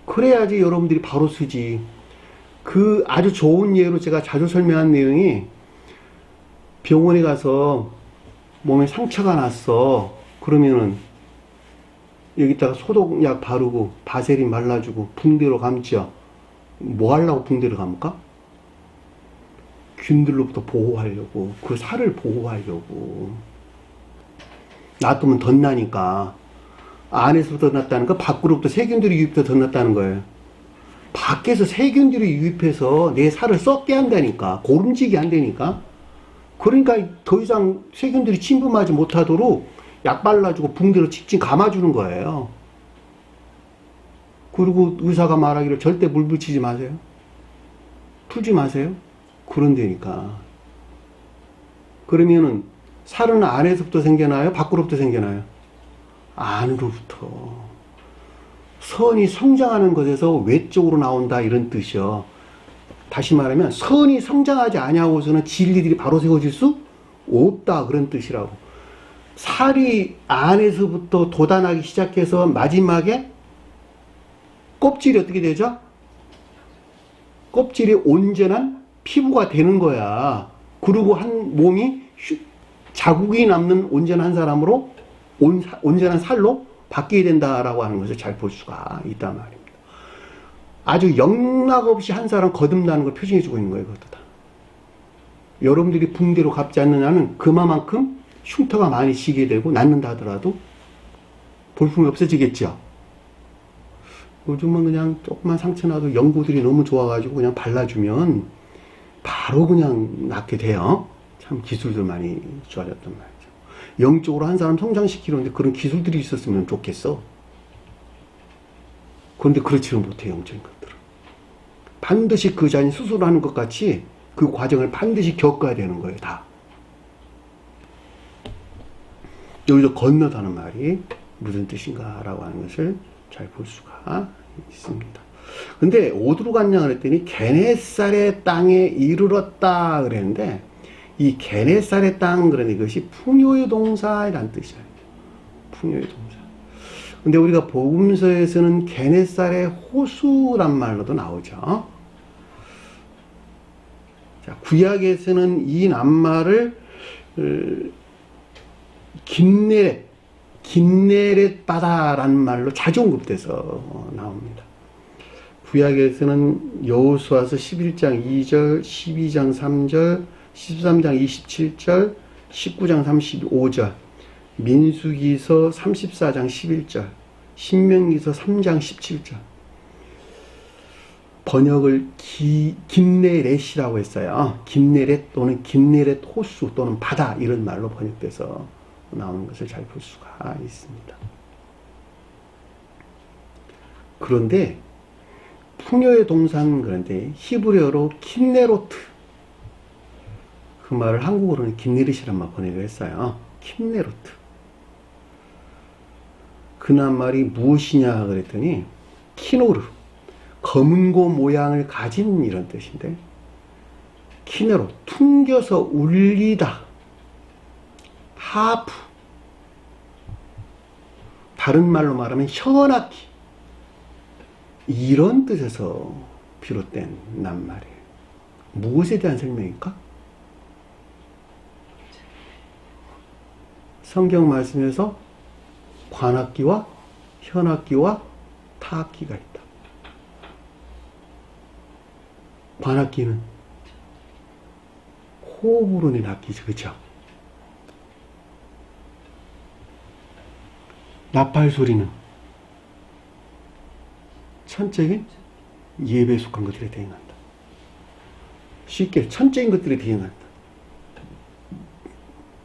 그래야지 여러분들이 바로 쓰지. 그 아주 좋은 예로 제가 자주 설명한 내용이, 병원에 가서 몸에 상처가 났어. 그러면은 여기다가 소독약 바르고 바세린 발라주고 붕대로 감죠. 뭐 하려고 붕대를 감을까? 균들로부터 보호하려고, 그 살을 보호하려고. 놔두면 덧나니까. 안에서부터 덧났다는 거, 밖으로부터 세균들이 유입해서 덧났다는 거예요. 밖에서 세균들이 유입해서 내 살을 썩게 한다니까. 고름지게 한다니까. 그러니까 더 이상 세균들이 침범하지 못하도록 약 발라주고 붕대로 직진 감아주는 거예요. 그리고 의사가 말하기를 절대 물 붙이지 마세요. 풀지 마세요. 그런다니까. 그러면은 살은 안에서부터 생겨나요? 밖으로부터 생겨나요? 안으로부터. 선이 성장하는 것에서 외적으로 나온다, 이런 뜻이요. 다시 말하면 선이 성장하지 아니하고서는 진리들이 바로 세워질 수 없다, 그런 뜻이라고. 살이 안에서부터 돋아나기 시작해서 마지막에 껍질이 어떻게 되죠? 껍질이 온전한 피부가 되는 거야. 그리고 한 몸이 자국이 남는 온전한 사람으로, 온전한 살로 바뀌게 된다라고 하는 것을 잘 볼 수가 있단 말입니다. 아주 영락 없이 한 사람 거듭나는 걸 표시해 주고 있는 거예요. 그것도 다. 여러분들이 붕대로 갚지 않느냐는 그만큼 흉터가 많이 지게 되고 낫는다 하더라도 볼품이 없어지겠죠. 요즘은 그냥 조그만 상처 나도 연고들이 너무 좋아가지고 그냥 발라주면 바로 그냥 낫게 돼요. 참 기술들 많이 좋아졌단 말이죠. 영적으로 한 사람 성장시키는데 그런 기술들이 있었으면 좋겠어. 그런데 그렇지는 못해요, 영적인 것들은. 반드시 그 자신 수술하는 것 같이 그 과정을 반드시 겪어야 되는 거예요, 다. 여기서 건너다는 말이 무슨 뜻인가라고 하는 것을 잘 볼 수가 있습니다. 근데 어디로 갔냐 그랬더니 게네사렛 땅에 이르렀다 그랬는데, 이 게네사렛 땅, 그러니 이것이 풍요의 동사이란 뜻이에요. 풍요의 동사. 근데 우리가 복음서에서는 게네사렛 호수란 말로도 나오죠. 자, 구약에서는 이 낱말을 긴네렛 바다라는 말로 자주 언급돼서 나옵니다. 구약에서는 여호수아서 11장 2절, 12장 3절, 13장 27절, 19장 35절, 민수기서 34장 11절, 신명기서 3장 17절. 번역을 긴네렛이라고 했어요. 긴네렛 또는 긴네렛 호수 또는 바다, 이런 말로 번역돼서 나오는 것을 잘 볼 수가 있습니다. 그런데 풍요의 동산, 그런데 히브리어로 킨네로트, 그 말을 한국어로는 긴네릿이란 말 번역을 했어요. 킨네로트. 그 낱말이 무엇이냐 그랬더니 키노르, 검은고 모양을 가진, 이런 뜻인데, 키네로, 퉁겨서 울리다, 하프, 다른 말로 말하면 현악기, 이런 뜻에서 비롯된 낱말이에요. 무엇에 대한 설명일까? 성경 말씀에서 관악기와 현악기와 타악기가 있다. 관악기는 호흡으로 낸 악기죠, 그렇죠? 나팔 소리는 천적인 예배에 속한 것들에 대응한다. 쉽게 천적인 것들에 대응한다.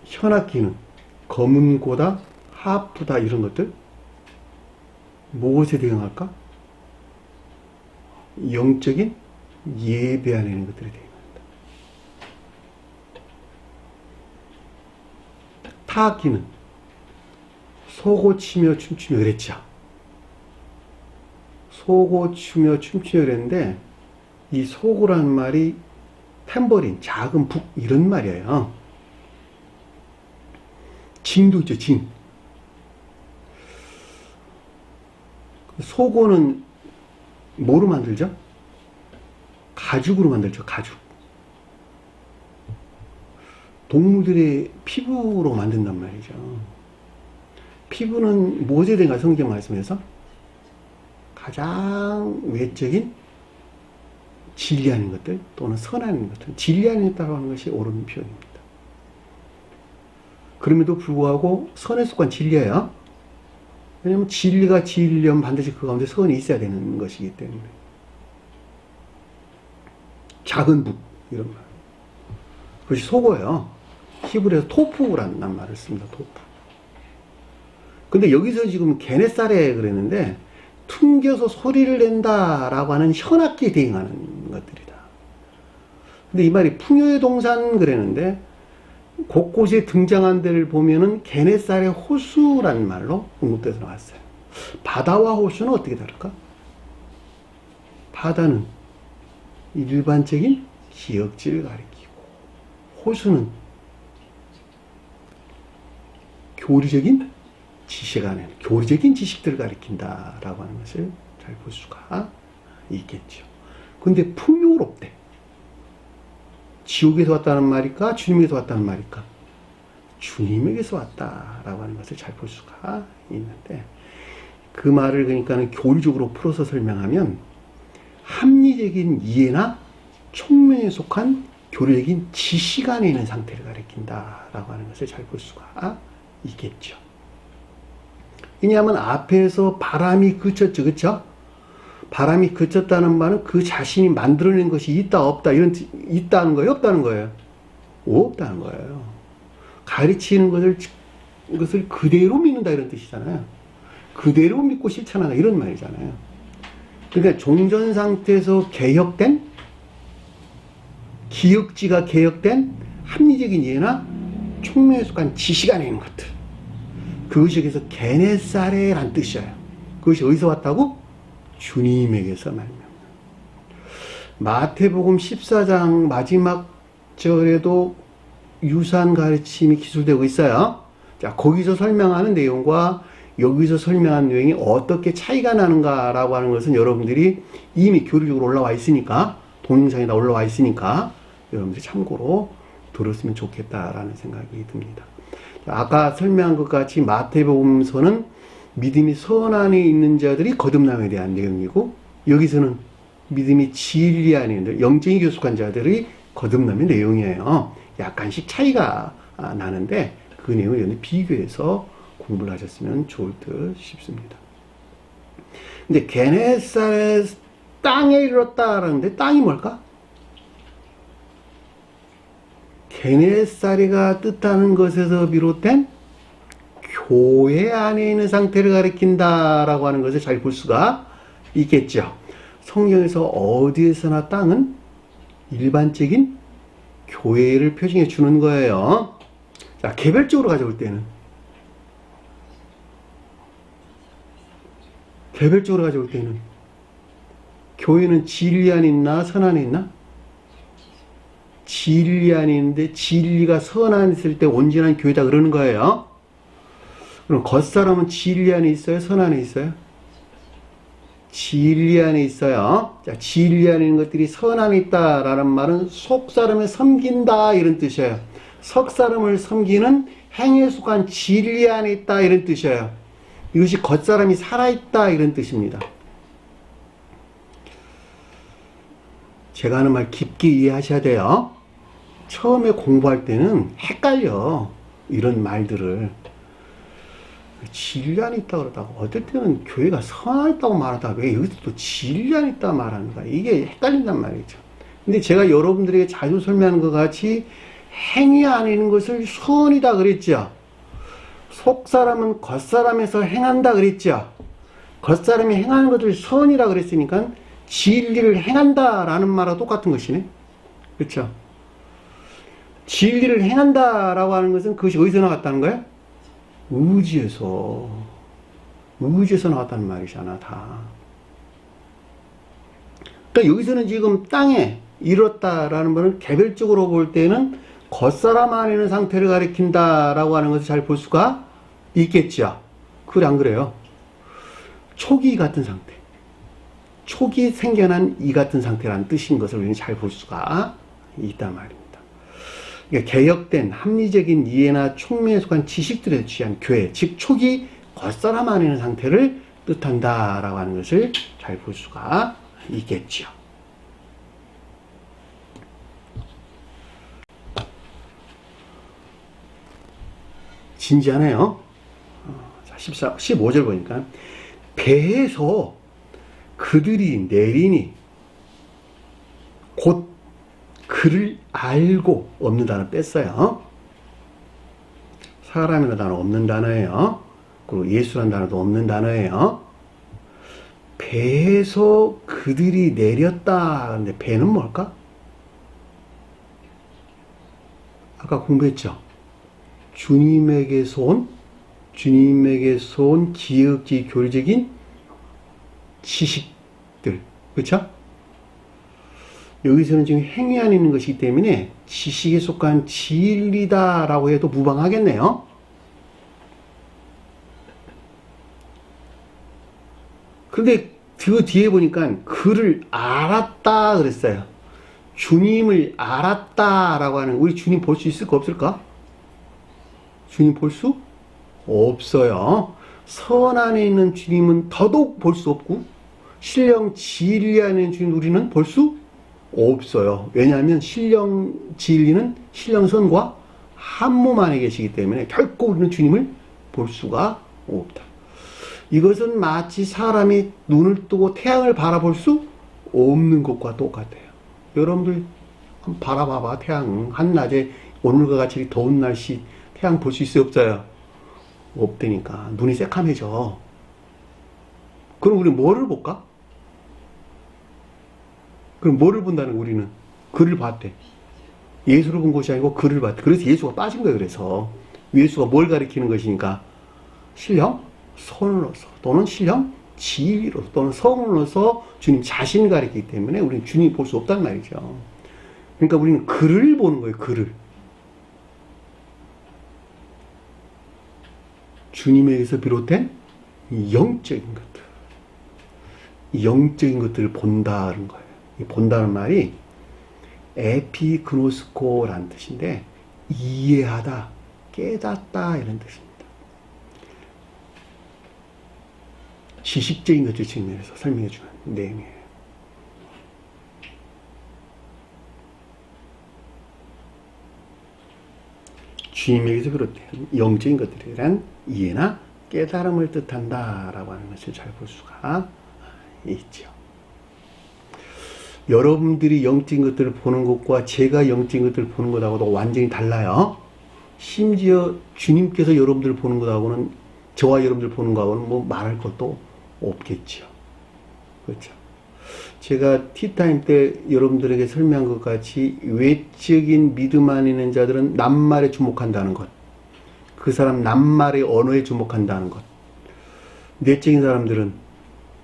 현악기는 검은고다, 하프다, 이런 것들, 무엇에 대응할까? 영적인 예배하는 것들에 대응한다. 타악기는 소고 치며 춤추며 그랬죠. 소고 추며 춤추며 그랬는데, 이 소고라는 말이 탬버린, 작은 북, 이런 말이에요. 징도 있죠, 징. 속어는 뭐로 만들죠? 가죽으로 만들죠, 가죽. 동물들의 피부로 만든단 말이죠. 피부는 무엇에 대한가 성경 말씀에서 가장 외적인 진리하는 것들 또는 선하는 것들, 진리하는 것이라고 하는 것이 옳은 표현입니다. 그럼에도 불구하고 선의 속한 진리예요. 왜냐하면 진리가 진리면 반드시 그 가운데 선이 있어야 되는 것이기 때문에. 작은 북 이런 말. 그것이 속어요. 히브리에서 토프라는 말을 씁니다. 토프. 근데 여기서 지금 게네사레 그랬는데 퉁겨서 소리를 낸다라고 하는 현악기에 대응하는 것들이다. 근데 이 말이 풍요의 동산 그랬는데 곳곳에 등장한 데를 보면은 게네사레 호수라는 말로 언급돼서 나왔어요. 바다와 호수는 어떻게 다를까? 바다는 일반적인 기역지를 가리키고 호수는 교리적인 지식안에 교리적인 지식들을 가리킨다라고 하는 것을 잘 볼 수가 있겠죠. 근데 풍요롭대. 지옥에서 왔다는 말일까? 주님에게서 왔다는 말일까? 주님에게서 왔다라고 하는 것을 잘 볼 수가 있는데 그 말을 그러니까는 교리적으로 풀어서 설명하면 합리적인 이해나 총명에 속한 교리적인 지식 안에 있는 상태를 가리킨다라고 하는 것을 잘 볼 수가 있겠죠. 왜냐하면 앞에서 바람이 그쳤죠. 그쵸? 바람이 그쳤다는 말은 그 자신이 만들어낸 것이 있다, 없다, 있다는 거예요? 없다는 거예요? 없다는 거예요. 가르치는 것을 그대로 믿는다 이런 뜻이잖아요. 그대로 믿고 실천한다 이런 말이잖아요. 그러니까 종전 상태에서 개혁된, 기역지가 개혁된 합리적인 이해나 총명에 속한 지식 안에 있는 것들. 그것이 여기서 게네사레란 뜻이에요. 그것이 어디서 왔다고? 주님에게서 말미암아. 마태복음 14장 마지막 절에도 유사한 가르침이 기술되고 있어요. 자, 거기서 설명하는 내용과 여기서 설명한 내용이 어떻게 차이가 나는가라고 하는 것은 여러분들이 이미 교리적으로 올라와 있으니까, 동영상에다 올라와 있으니까 여러분들이 참고로 들었으면 좋겠다라는 생각이 듭니다. 아까 설명한 것 같이 마태복음서는 믿음이 선안에 있는 자들이 거듭남에 대한 내용이고, 여기서는 믿음이 진리 안에 있는 영적인 교숙한 자들이 거듭남의 내용이에요. 약간씩 차이가 나는데 그 내용을 비교해서 공부를 하셨으면 좋을 듯 싶습니다. 근데 게네사렛 땅에 이르렀다라는데 땅이 뭘까? 게네사레가 뜻하는 것에서 비롯된 교회 안에 있는 상태를 가리킨다라고 하는 것을 잘 볼 수가 있겠죠. 성경에서 어디에서나 땅은 일반적인 교회를 표징해 주는 거예요. 자, 개별적으로 가져올 때는 교회는 진리 안에 있나 선 안에 있나? 진리 안에 있는데 진리가 선 안에 있을 때 온전한 교회다 그러는 거예요. 그럼 겉사람은 진리 안에 있어요? 선 안에 있어요? 진리 안에 있어요. 자, 진리 안에 있는 것들이 선 안에 있다라는 말은 속사람을 섬긴다 이런 뜻이에요. 속사람을 섬기는 행위에 속한 진리 안에 있다 이런 뜻이에요. 이것이 겉사람이 살아있다 이런 뜻입니다. 제가 하는 말 깊게 이해하셔야 돼요. 처음에 공부할 때는 헷갈려. 이런 말들을. 진리 안에 있다 그러다가 어떨 때는 교회가 선 안에 있다고 말하다가 왜 여기서 또 진리 안에 있다 말하는가. 이게 헷갈린단 말이죠. 근데 제가 여러분들에게 자주 설명하는 것 같이 행위 안에 있는 것을 선이다 그랬죠. 속사람은 겉사람에서 행한다 그랬죠. 겉사람이 행하는 것을 선이라 그랬으니까 진리를 행한다라는 말하고 똑같은 것이네. 그렇죠? 진리를 행한다라고 하는 것은 그것이 어디서 나왔다는 거야? 의지에서 나왔다는 말이잖아, 다. 그러니까 여기서는 지금 땅에 이뤘다라는 말은 개별적으로 볼 때는 겉사람 안에 있는 상태를 가리킨다라고 하는 것을 잘 볼 수가 있겠죠. 그래, 안 그래요? 촉이 같은 상태. 촉이 생겨난 이 같은 상태라는 뜻인 것을 우리는 잘 볼 수가 있단 말입니다. 그러니까 개혁된 합리적인 이해나 촉미에 속한 지식들에 취한 교회, 즉 촉이 겉사람 안에 있는 상태를 뜻한다라고 하는 것을 잘 볼 수가 있겠죠. 진지하네요. 15절 보니까 배에서 그들이 내리니 곧 그를 알고 없는 단어 뺐어요. 사람이라는 단어 없는 단어예요. 그리고 예수라는 단어도 없는 단어예요. 배에서 그들이 내렸다. 근데 배는 뭘까? 아까 공부했죠. 주님에게서 온 기억지 교리적인 지식들. 그렇죠? 여기서는 지금 행위 안에 있는 것이기 때문에 지식에 속한 진리다라고 해도 무방하겠네요. 그런데 그 뒤에 보니까 그를 알았다 그랬어요. 주님을 알았다라고 하는, 우리 주님 볼 수 있을까 없을까? 주님 볼 수 없어요. 선 안에 있는 주님은 더더욱 볼 수 없고 신령 진리 안에 있는 주님 우리는 볼 수 없어요. 왜냐하면 신령 진리는 신령 선과 한 몸 안에 계시기 때문에 결코 우리는 주님을 볼 수가 없다. 이것은 마치 사람이 눈을 뜨고 태양을 바라볼 수 없는 것과 똑같아요. 여러분들 한번 바라봐봐. 태양 한낮에 오늘과 같이 더운 날씨 태양 볼 수 있어요 없어요? 없다니까. 눈이 새카매져. 그럼 우리 뭐를 볼까? 그럼 뭐를 본다는 거야, 우리는? 글을 봤대. 예수를 본 것이 아니고 글을 봤대. 그래서 예수가 빠진 거예요. 그래서 예수가 뭘 가리키는 것이니까 신령 선으로서 또는 신령 진리로서 또는 성으로서 주님 자신을 가리키기 때문에 우리는 주님 볼 수 없단 말이죠. 그러니까 우리는 글을 보는 거예요. 글을. 주님에게서 비롯된 영적인 것들. 영적인 것들을 본다는 거예요. 이 본다는 말이 에피그노스코라는 뜻인데 이해하다, 깨닫다 이런 뜻입니다. 지식적인 것들 측면에서 설명해 주는 내용이에요. 주님에게서 비롯된 영적인 것들에 대한 이해나 깨달음을 뜻한다라고 하는 것을 잘 볼 수가 있죠. 여러분들이 영적인 것들을 보는 것과 제가 영적인 것들을 보는 것하고도 완전히 달라요. 심지어 주님께서 여러분들을 보는 것하고는 저와 여러분들 보는 것하고는 뭐 말할 것도 없겠죠. 그렇죠. 제가 티타임 때 여러분들에게 설명한 것 같이 외적인 믿음 안에 있는 자들은 낱말에 주목한다는 것. 그 사람 낱말의 언어에 주목한다는 것. 내적인 사람들은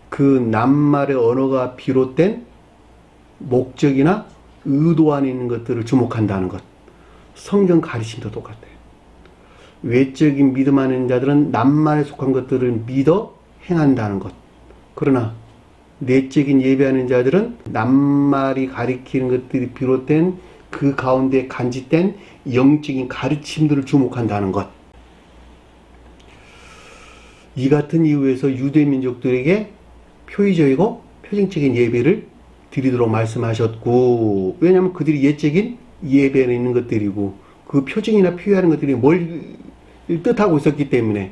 그 낱말의 언어가 비롯된 목적이나 의도 안에 있는 것들을 주목한다는 것. 성경 가르침도 똑같아요. 외적인 믿음 안에 있는 자들은 낱말에 속한 것들을 믿어 행한다는 것. 그러나 내적인 예배하는 자들은 낱말이 가리키는 것들이 비롯된 그 가운데 간직된 영적인 가르침들을 주목한다는 것. 이 같은 이유에서 유대 민족들에게 표의적이고 표징적인 예배를 드리도록 말씀하셨고, 왜냐하면 그들이 예적인 예배에 있는 것들이고 그 표징이나 표의하는 것들이 뭘 뜻하고 있었기 때문에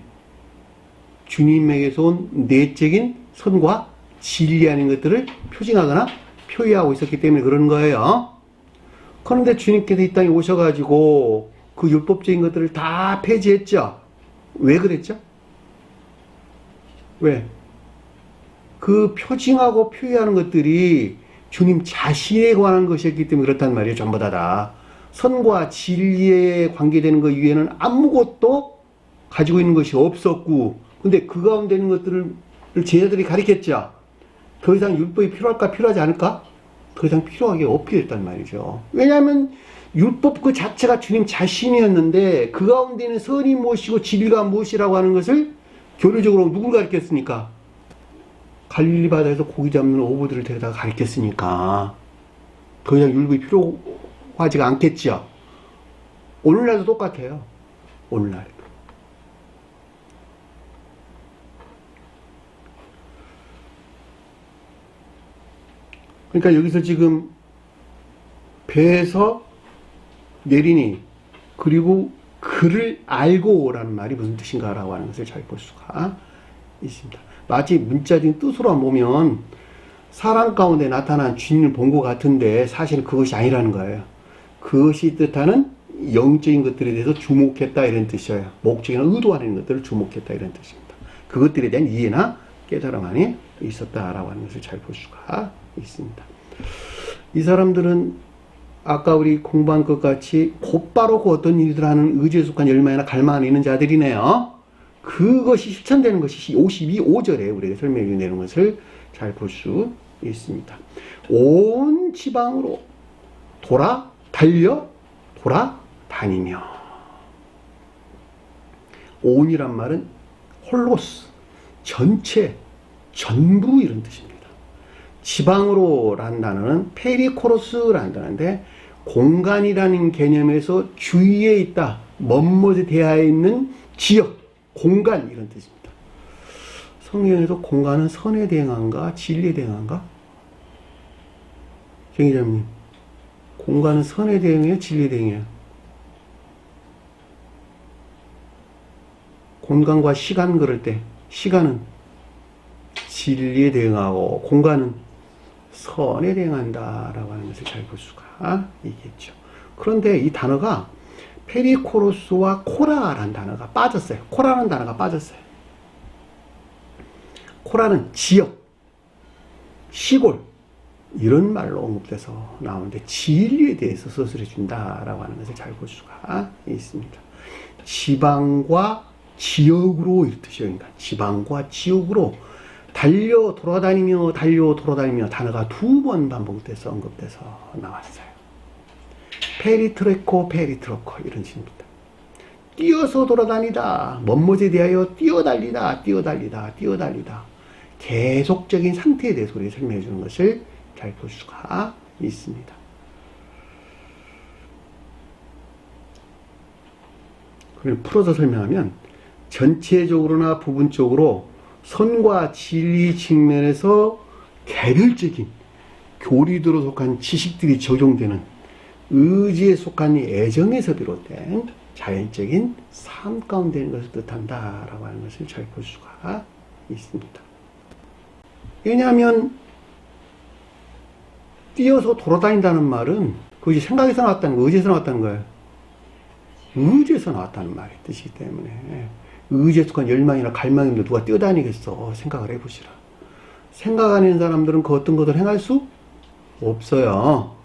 주님에게서 온 내적인 선과 진리 아닌 것들을 표징하거나 표의하고 있었기 때문에 그런 거예요. 그런데 주님께서 이 땅에 오셔가지고 그 율법적인 것들을 다 폐지했죠. 왜 그랬죠? 왜? 그 표징하고 표의하는 것들이 주님 자신에 관한 것이었기 때문에 그렇단 말이에요. 전부 다. 선과 진리에 관계되는 것 이외에는 아무것도 가지고 있는 것이 없었고, 근데 그 가운데 있는 것들을 제자들이 가르쳤죠. 더 이상 율법이 필요할까? 필요하지 않을까? 더 이상 필요하게 없게 됐단 말이죠. 왜냐하면 율법 그 자체가 주님 자신이었는데 그 가운데는 선이 무엇이고 진리가 무엇이라고 하는 것을 교리적으로 누굴 가르쳤습니까? 갈릴리 바다에서 고기 잡는 어부들을 데려다가 가르쳤으니까 더 이상 율법이 필요하지가 않겠죠. 오늘날도 똑같아요. 오늘날. 그러니까 여기서 지금 배에서 내리니 그리고 그를 알고라는 말이 무슨 뜻인가라고 하는 것을 잘 볼 수가 있습니다. 마치 문자적인 뜻으로 보면 사람 가운데 나타난 주님을 본 것 같은데 사실은 그것이 아니라는 거예요. 그것이 뜻하는 영적인 것들에 대해서 주목했다 이런 뜻이에요. 목적이나 의도하는 것들을 주목했다 이런 뜻입니다. 그것들에 대한 이해나 깨달음 안에 있었다라고 하는 것을 잘 볼 수가 있습니다. 이 사람들은 아까 우리 공부한 것 같이 곧바로 그 어떤 일들 하는 의지에 속한 열망이나 갈망 안에 있는 자들이네요. 그것이 실천되는 것이 5절에 우리에게 설명해 내는 것을 잘 볼 수 있습니다. 온 지방으로 돌아다니며. 온이란 말은 홀로스, 전체, 전부 이런 뜻입니다. 지방으로라는 단어는 페리코로스라는 단어인데 공간이라는 개념에서 주위에 있다, 먼곳에 대하여 있는 지역, 공간 이런 뜻입니다. 성경에서 공간은 선에 대응한가 진리에 대응한가? 경기자님, 공간은 선에 대응해요 진리에 대응해요? 공간과 시간 그럴 때 시간은 진리에 대응하고 공간은 선에 대응한다라고 하는 것을 잘 볼 수가 있겠죠. 그런데 이 단어가 페리코로스와 코라라는 단어가 빠졌어요. 코라라는 단어가 빠졌어요. 코라는 지역, 시골 이런 말로 언급돼서 나오는데 진리에 대해서 서술해 준다라고 하는 것을 잘 볼 수가 있습니다. 지방과 지역으로 이런 뜻이에요. 그러니까 지방과 지역으로 돌아다니며 단어가 2번 반복돼서 언급돼서 나왔어요. 페리트로코 이런 식입니다. 뛰어서 돌아다니다, 먼곳에 대하여 뛰어달리다. 계속적인 상태에 대해서 우리가 설명해 주는 것을 잘 볼 수가 있습니다. 그걸 풀어서 설명하면 전체적으로나 부분적으로 선과 진리 측면에서 개별적인 교리들로 속한 지식들이 적용되는 의지에 속한 애정에서 비롯된 자연적인 삶 가운데 있는 것을 뜻한다라고 하는 것을 잘 볼 수가 있습니다. 왜냐하면 뛰어서 돌아다닌다는 말은 그것이 생각에서 나왔다는 거예요. 의지에서 나왔다는 거예요. 의지에서 나왔다는 말이 뜻이기 때문에 의지에 속한 열망이나 갈망인데 누가 뛰어다니겠어. 생각을 해보시라. 생각 안 하는 사람들은 그 어떤 것을 행할 수 없어요.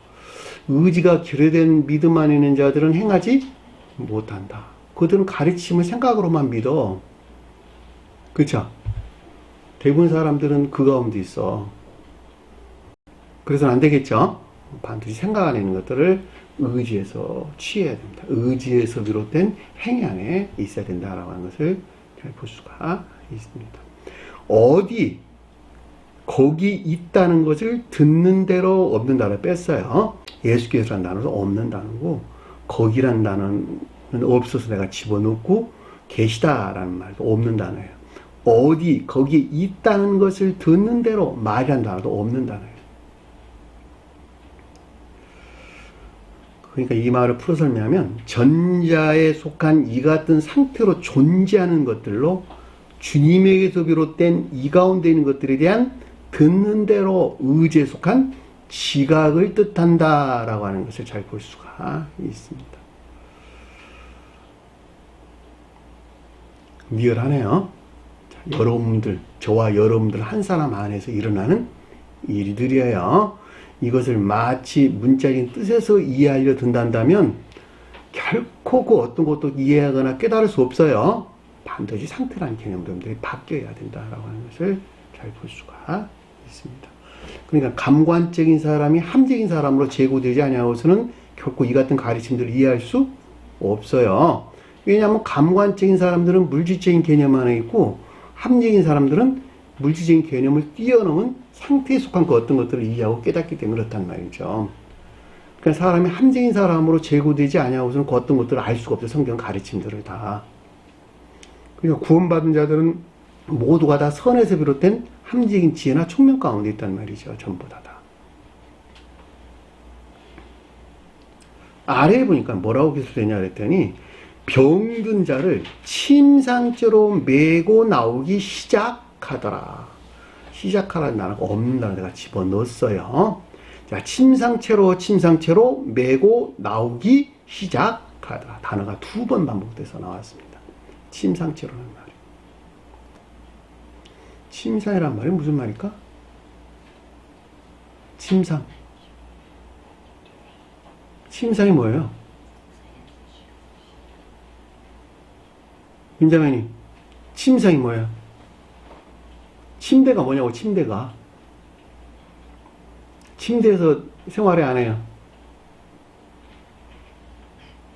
의지가 결여된 믿음 안에 있는 자들은 행하지 못한다. 그들은 가르침을 생각으로만 믿어. 그렇죠? 대부분 사람들은 그 가운데 있어. 그래서는 안 되겠죠? 반드시 생각 안에 있는 것들을 의지에서 취해야 됩니다. 의지에서 비롯된 행위 안에 있어야 된다라고 하는 것을 잘 볼 수가 있습니다. 거기 있다는 것을 듣는 대로 없는 단어를 뺐어요. 예수께서라는 단어는 없는 단어고, 거기란 단어는 없어서 내가 집어넣고, 계시다라는 말도 없는 단어예요. 거기 있다는 것을 듣는 대로 말이란 단어도 없는 단어예요. 그러니까 이 말을 풀어 설명하면 전자에 속한 이 같은 상태로 존재하는 것들로 주님에게서 비롯된 이 가운데 있는 것들에 대한 듣는 대로 의지에 속한 지각을 뜻한다라고 하는 것을 잘 볼 수가 있습니다. 리얼하네요. 여러분들, 저와 여러분들 한 사람 안에서 일어나는 일들이에요. 이것을 마치 문자적인 뜻에서 이해하려 든다면 결코 그 어떤 것도 이해하거나 깨달을 수 없어요. 반드시 상태라는 개념들이 바뀌어야 된다라고 하는 것을 잘 볼 수가 있습니다. 그러니까 감관적인 사람이 함적인 사람으로 제고되지 아니하고서는 결코 이 같은 가르침들을 이해할 수 없어요. 왜냐하면 감관적인 사람들은 물질적인 개념 안에 있고 함적인 사람들은 물질적인 개념을 뛰어넘은 상태에 속한 그 어떤 것들을 이해하고 깨닫기 때문에 그렇단 말이죠. 그러니까 사람이 함적인 사람으로 제고되지 아니하고서는 그 어떤 것들을 알 수가 없어요. 성경 가르침들을 다. 그러니까 구원받은 자들은 모두가 다 선에서 비롯된 함적인 지혜나 총명 가운데 있단 말이죠. 전부 다. 아래에 보니까 뭐라고 기술되냐 그랬더니 병든 자를 침상죄로 메고 나오기 시작하더라. 시작하라는 단어가 없는 단어 내가 집어넣었어요. 자, 침상채로 메고 나오기 시작하더라. 단어가 2번 반복돼서 나왔습니다. 침상채로는 말이에요. 침상이란 말이 무슨 말일까? 침상. 침상이 뭐예요? 민자매님, 침상이 뭐예요? 침대가 뭐냐고, 침대가. 침대에서 생활을 안 해요.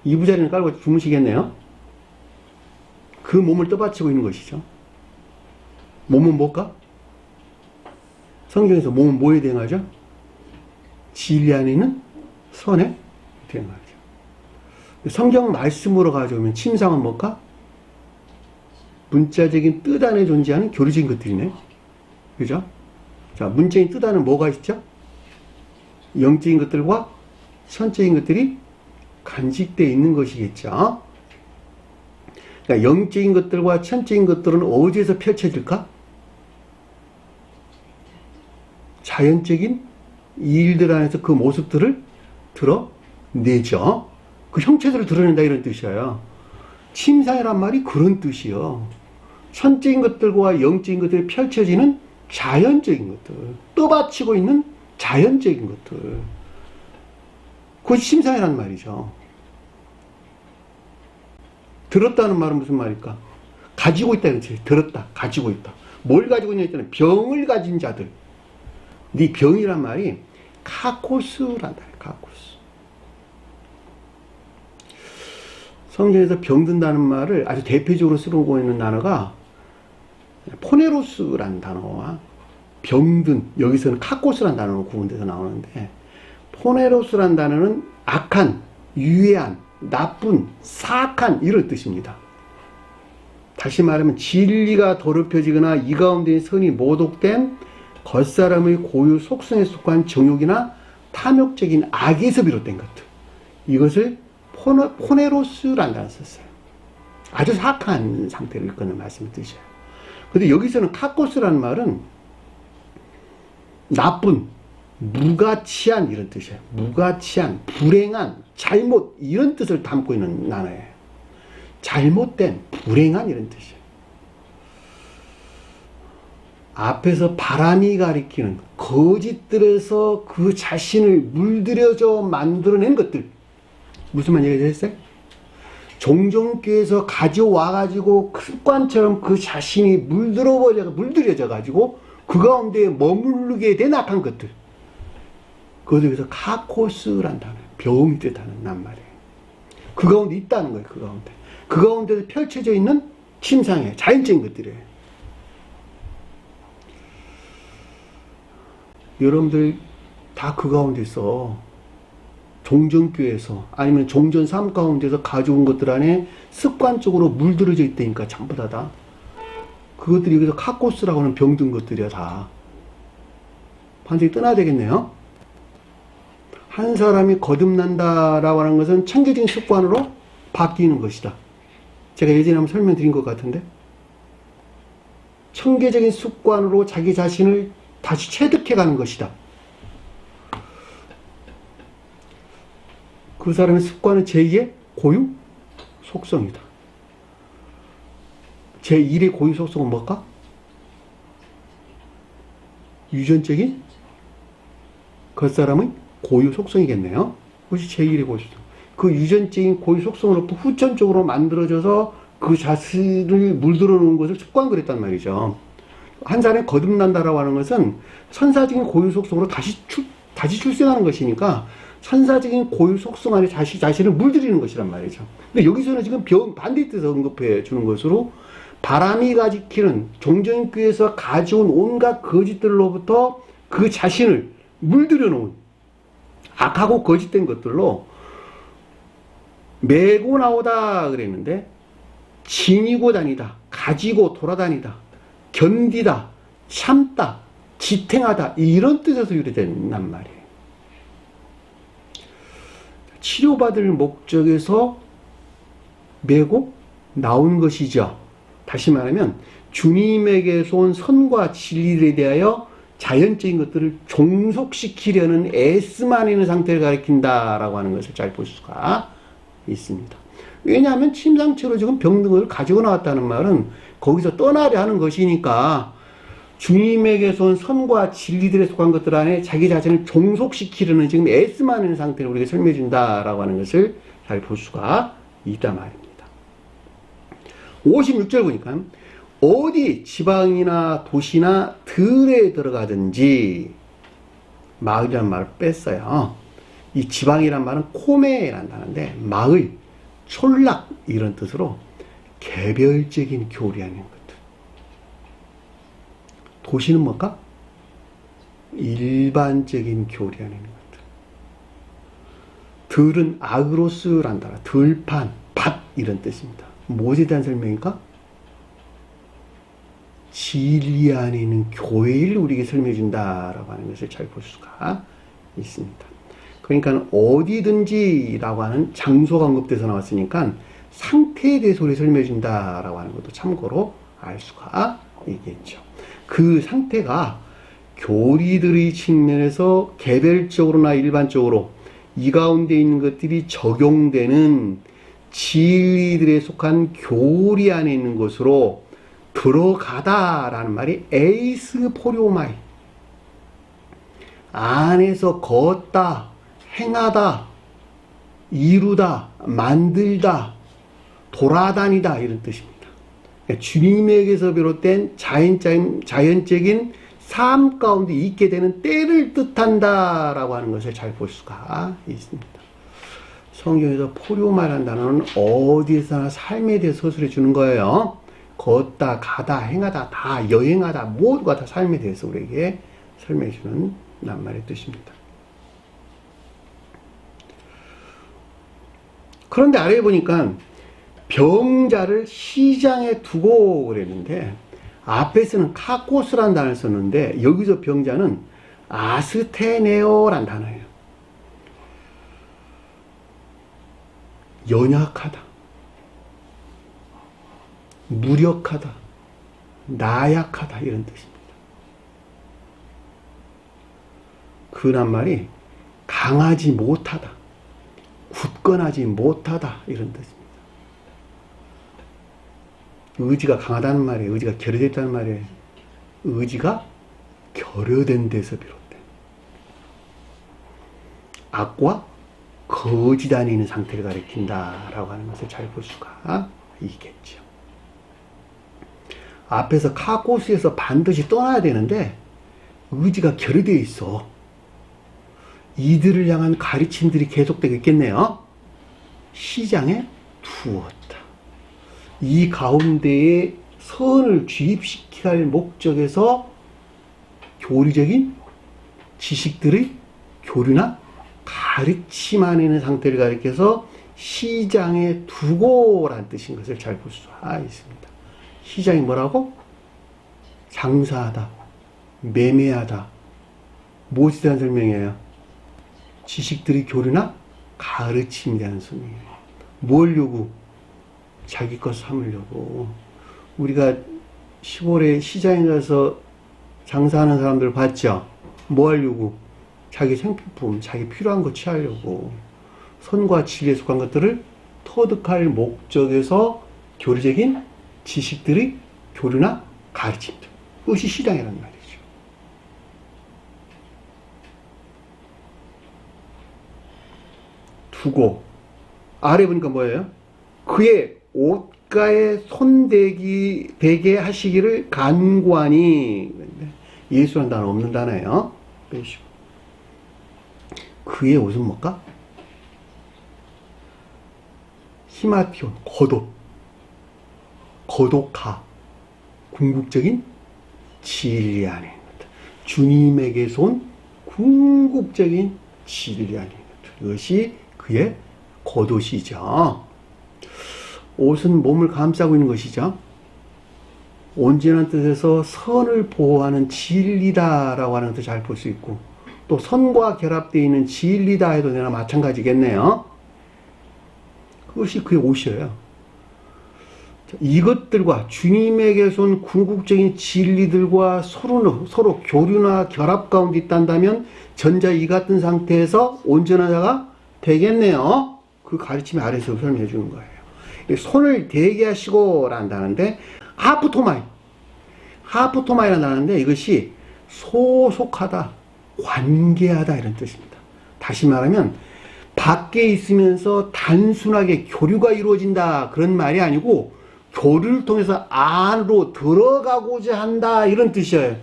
이부자리는 깔고 주무시겠네요? 그 몸을 떠받치고 있는 것이죠. 몸은 뭘까? 성경에서 몸은 뭐에 대응하죠? 진리 안에 있는 선에 대응하죠. 성경 말씀으로 가져오면 침상은 뭘까? 문자적인 뜻 안에 존재하는 교리적인 것들이네. 그죠? 자, 문자적인 뜻 안에 뭐가 있죠? 영적인 것들과 선적인 것들이 간직되어 있는 것이겠죠. 그러니까 영적인 것들과 천적인 것들은 어디에서 펼쳐질까? 자연적인 일들 안에서 그 모습들을 드러내죠. 그 형체들을 드러낸다 이런 뜻이에요. 침상이란 말이 그런 뜻이요. 천적인 것들과 영적인 것들이 펼쳐지는 자연적인 것들, 떠받치고 있는 자연적인 것들, 그것이 침상이란 말이죠. 들었다는 말은 무슨 말일까? 가지고 있다는 뜻이에요. 들었다, 가지고 있다. 뭘 가지고 있냐 했더니 병을 가진 자들. 네 병이란 말이 카코스란다. 카코스. 성경에서 병든다는 말을 아주 대표적으로 쓰고 있는 단어가 포네로스라는 단어와 병든, 여기서는 카코스라는 단어로 구분돼서 나오는데, 포네로스라는 단어는 악한, 유해한, 나쁜, 사악한 이런 뜻입니다. 다시 말하면 진리가 더럽혀지거나 이 가운데 선이 모독된 겉사람의 고유 속성에 속한 정욕이나 탐욕적인 악에서 비롯된 것들, 이것을 포네로스라는 단어를 썼어요. 아주 사악한 상태를 일컫는 말씀을 뜻이에요. 근데 여기서는 카코스라는 말은 나쁜, 무가치한 이런 뜻이에요. 무가치한, 불행한, 잘못 이런 뜻을 담고 있는 단어예요. 잘못된, 불행한 이런 뜻이에요. 앞에서 바람이 가리키는 거짓들에서 그 자신을 물들여져 만들어낸 것들, 무슨 말 얘기했어요? 종종교에서 가져와가지고 습관처럼 그 자신이 물들여져가지고 그 가운데 머무르게 된 악한 것들, 그것을 위해서 카코스란 단어, 병이 뜻하는 낱말이에요. 그 가운데 있다는 거예요. 그 가운데서 펼쳐져 있는 침상에 자연적인 것들이에요. 여러분들 다 그 가운데서 종전교에서 아니면 종전 삶 가운데서 가져온 것들 안에 습관적으로 물들어져 있다니까. 전부 다 그것들이 여기서 카코스라고 하는 병든 것들이야. 다 반드시 떠나야 되겠네요. 한 사람이 거듭난다라고 하는 것은 천개적인 습관으로 바뀌는 것이다. 제가 예전에 한번 설명드린 것 같은데, 천개적인 습관으로 자기 자신을 다시 체득해가는 것이다. 그 사람의 습관은 제2의 고유 속성이다. 제1의 고유 속성은 뭘까? 유전적인 그 사람의 고유 속성이겠네요. 그것이 제1의 고유 속성. 그 유전적인 고유 속성으로부터 후천적으로 만들어져서 그 자신을 물들어 놓은 것을 습관 그랬단 말이죠. 한 사람이 거듭난다라고 하는 것은 선사적인 고유 속성으로 다시 출생하는 것이니까 선사적인 고유 속성 안에 자신을 물들이는 것이란 말이죠. 근데 여기서는 지금 반대 뜻을 언급해 주는 것으로 바람이 가지키는 종전교회에서 가져온 온갖 거짓들로부터 그 자신을 물들여 놓은 악하고 거짓된 것들로 메고 나오다 그랬는데 지니고 다니다, 가지고 돌아다니다, 견디다, 참다, 지탱하다 이런 뜻에서 유래된단 말이에요. 치료받을 목적에서 메고 나온 것이죠. 다시 말하면 주님에게서 온 선과 진리에 대하여 자연적인 것들을 종속시키려는 애쓰만 있는 상태를 가리킨다라고 하는 것을 잘 볼 수가 있습니다. 왜냐하면 침상체로 지금 병든을 가지고 나왔다는 말은 거기서 떠나려 하는 것이니까 주님에게서 온 선과 진리들에 속한 것들 안에 자기 자신을 종속시키려는 지금 애쓰만 있는 상태를 우리에게 설명해 준다라고 하는 것을 잘 볼 수가 있단 말입니다. 56절 보니까 어디 지방이나 도시나 들에 들어가든지 마을이라는 말을 뺐어요. 이 지방이란 말은 코메라는 단어인데 마을, 촌락 이런 뜻으로 개별적인 교리하는 것들. 도시는 뭘까? 일반적인 교리하는 것들. 들은 아그로스란 단어, 들판, 밭 이런 뜻입니다. 무엇에 대한 설명일까? 진리 안에 있는 교회를 우리에게 설명해 준다라고 하는 것을 잘 볼 수가 있습니다. 그러니까 어디든지라고 하는 장소가 언급돼서 나왔으니까 상태에 대해서 우리 설명해 준다라고 하는 것도 참고로 알 수가 있겠죠. 그 상태가 교리들의 측면에서 개별적으로나 일반적으로 이 가운데 있는 것들이 적용되는 진리들에 속한 교리 안에 있는 것으로 들어가다라는 말이 에이스 포리오마이 안에서 걷다, 행하다, 이루다, 만들다, 돌아다니다 이런 뜻입니다. 그러니까 주님에게서 비롯된 자연적인 삶 가운데 있게 되는 때를 뜻한다라고 하는 것을 잘 볼 수가 있습니다. 성경에서 포리오마라는 단어는 어디서나 삶에 대해 서술해 주는 거예요. 걷다, 가다, 행하다, 다 여행하다 모두가 다 삶에 대해서 우리에게 설명해 주는 낱말의 뜻입니다. 그런데 아래에 보니까 병자를 시장에 두고 그랬는데 앞에서는 카코스라는 단어를 썼는데 여기서 병자는 아스테네오라는 단어예요. 연약하다, 무력하다, 나약하다 이런 뜻입니다. 그 낱말이 강하지 못하다, 굳건하지 못하다 이런 뜻입니다. 의지가 강하다는 말이에요. 의지가 결여됐다는 말이에요. 의지가 결여된 데서 비롯된 악과 거짓 안에 있는 상태를 가리킨다라고 하는 것을 잘 볼 수가 있겠죠. 앞에서 카코스에서 반드시 떠나야 되는데 의지가 결여되어 있어. 이들을 향한 가르침들이 계속되겠네요. 시장에 두었다. 이 가운데에 선을 주입시켜야 할 목적에서 교리적인 지식들의 교류나 가르침 안에 있는 상태를 가리켜서 시장에 두고라는 뜻인 것을 잘 볼 수가 있습니다. 시장이 뭐라고? 장사하다, 매매하다, 무엇에 대한 설명이에요? 지식들의 교류나 가르침에 대한 설명이에요. 뭘 요구? 자기 것 삼으려고. 우리가 시골에 시장에 가서 장사하는 사람들 봤죠? 뭐 하려고? 자기 생필품, 자기 필요한 거 취하려고. 선과 진리에 속한 것들을 터득할 목적에서 교리적인 지식들의 교류나 가르침들. 그것이 시장이라는 말이죠. 두고 아래 보니까 뭐예요? 그의 옷 귓가에 대게 하시기를 간구하니. 예수란 단어 없는 단어예요. 빼시고. 그의 옷은 뭘까? 히마티온, 거독하, 궁극적인 진리 안에 있는 것. 주님에게서 온 궁극적인 진리 안에 있는 것. 이것이 그의 겉옷이죠. 옷은 몸을 감싸고 있는 것이죠. 온전한 뜻에서 선을 보호하는 진리다라고 하는 것도 잘 볼 수 있고, 또 선과 결합되어 있는 진리다 해도 되나 마찬가지겠네요. 그것이 그의 옷이에요. 이것들과 주님에게서 온 궁극적인 진리들과 서로 교류나 결합 가운데 있단다면 전자 이 같은 상태에서 온전한 자가 되겠네요. 그 가르침이 아래서 설명해 주는 거예요. 손을 대게 하시고 란다는데 하프토마이란다는데 이것이 소속하다, 관계하다 이런 뜻입니다. 다시 말하면 밖에 있으면서 단순하게 교류가 이루어진다 그런 말이 아니고 교류를 통해서 안으로 들어가고자 한다 이런 뜻이에요.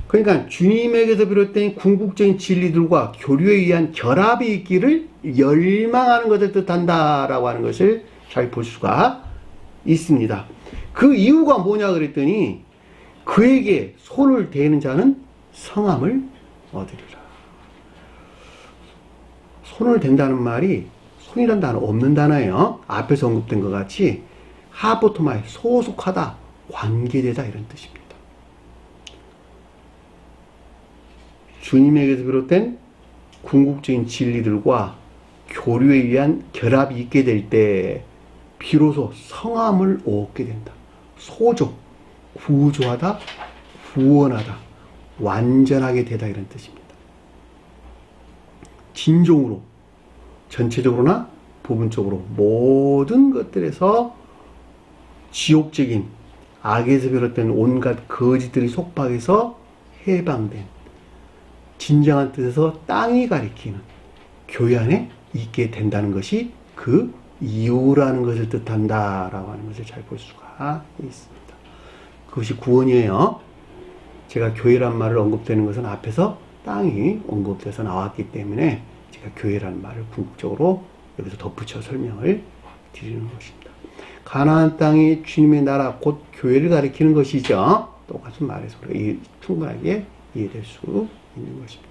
그러니까 주님에게서 비롯된 궁극적인 진리들과 교류에 의한 결합이 있기를 열망하는 것을 뜻한다라고 하는 것을 잘 볼 수가 있습니다. 그 이유가 뭐냐 그랬더니 그에게 손을 대는 자는 성함을 얻으리라. 손을 댄다는 말이 손이란 단어 없는 단어예요. 앞에서 언급된 것 같이 하포토마에 소속하다, 관계되다 이런 뜻입니다. 주님에게서 비롯된 궁극적인 진리들과 교류에 의한 결합이 있게 될 때 비로소 성함을 얻게 된다. 소족, 구조하다, 구원하다, 완전하게 되다 이런 뜻입니다. 진종으로, 전체적으로나 부분적으로 모든 것들에서 지옥적인 악에서 비롯된 온갖 거짓들이 속박해서 해방된 진정한 뜻에서 땅이 가리키는 교회 안에 있게 된다는 것이 그 이유라는 것을 뜻한다라고 하는 것을 잘 볼 수가 있습니다. 그것이 구원이에요. 제가 교회란 말을 언급되는 것은 앞에서 땅이 언급돼서 나왔기 때문에 제가 교회라는 말을 궁극적으로 여기서 덧붙여 설명을 드리는 것입니다. 가나안 땅이 주님의 나라 곧 교회를 가리키는 것이죠. 똑같은 말에서 우리가 충분하게 이해될 수 있는 것입니다.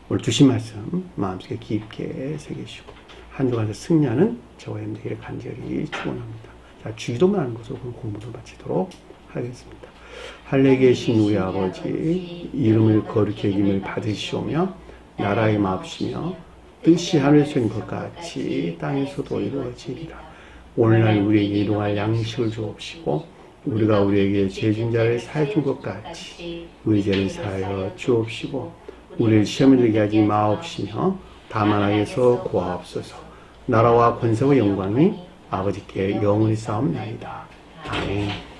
오늘 주신 말씀 마음속에 깊게 새기시고 한 주간의 승리하는 저와 여러분들에게 간절히 축원합니다. 자, 주기도만 하는 것으로 공부를 마치도록 하겠습니다. 하늘에 계신 우리 아버지, 이름을 거룩히 여김을 받으시오며 나라의 마옵시며 뜻이 하늘에서 이룬 것 같이 땅에서도 이루어지리라. 오늘날 우리에게 일용할 양식을 주옵시고 우리가 우리에게 죄진 자를 사해 준 것 같이 우리 죄를 사하여 주옵시고 우리를 시험에 들게 하지 마옵시며 다만 악에서 구하옵소서. 나라와 권세와 영광이 아버지께 영원히 싸움나이다. 아멘.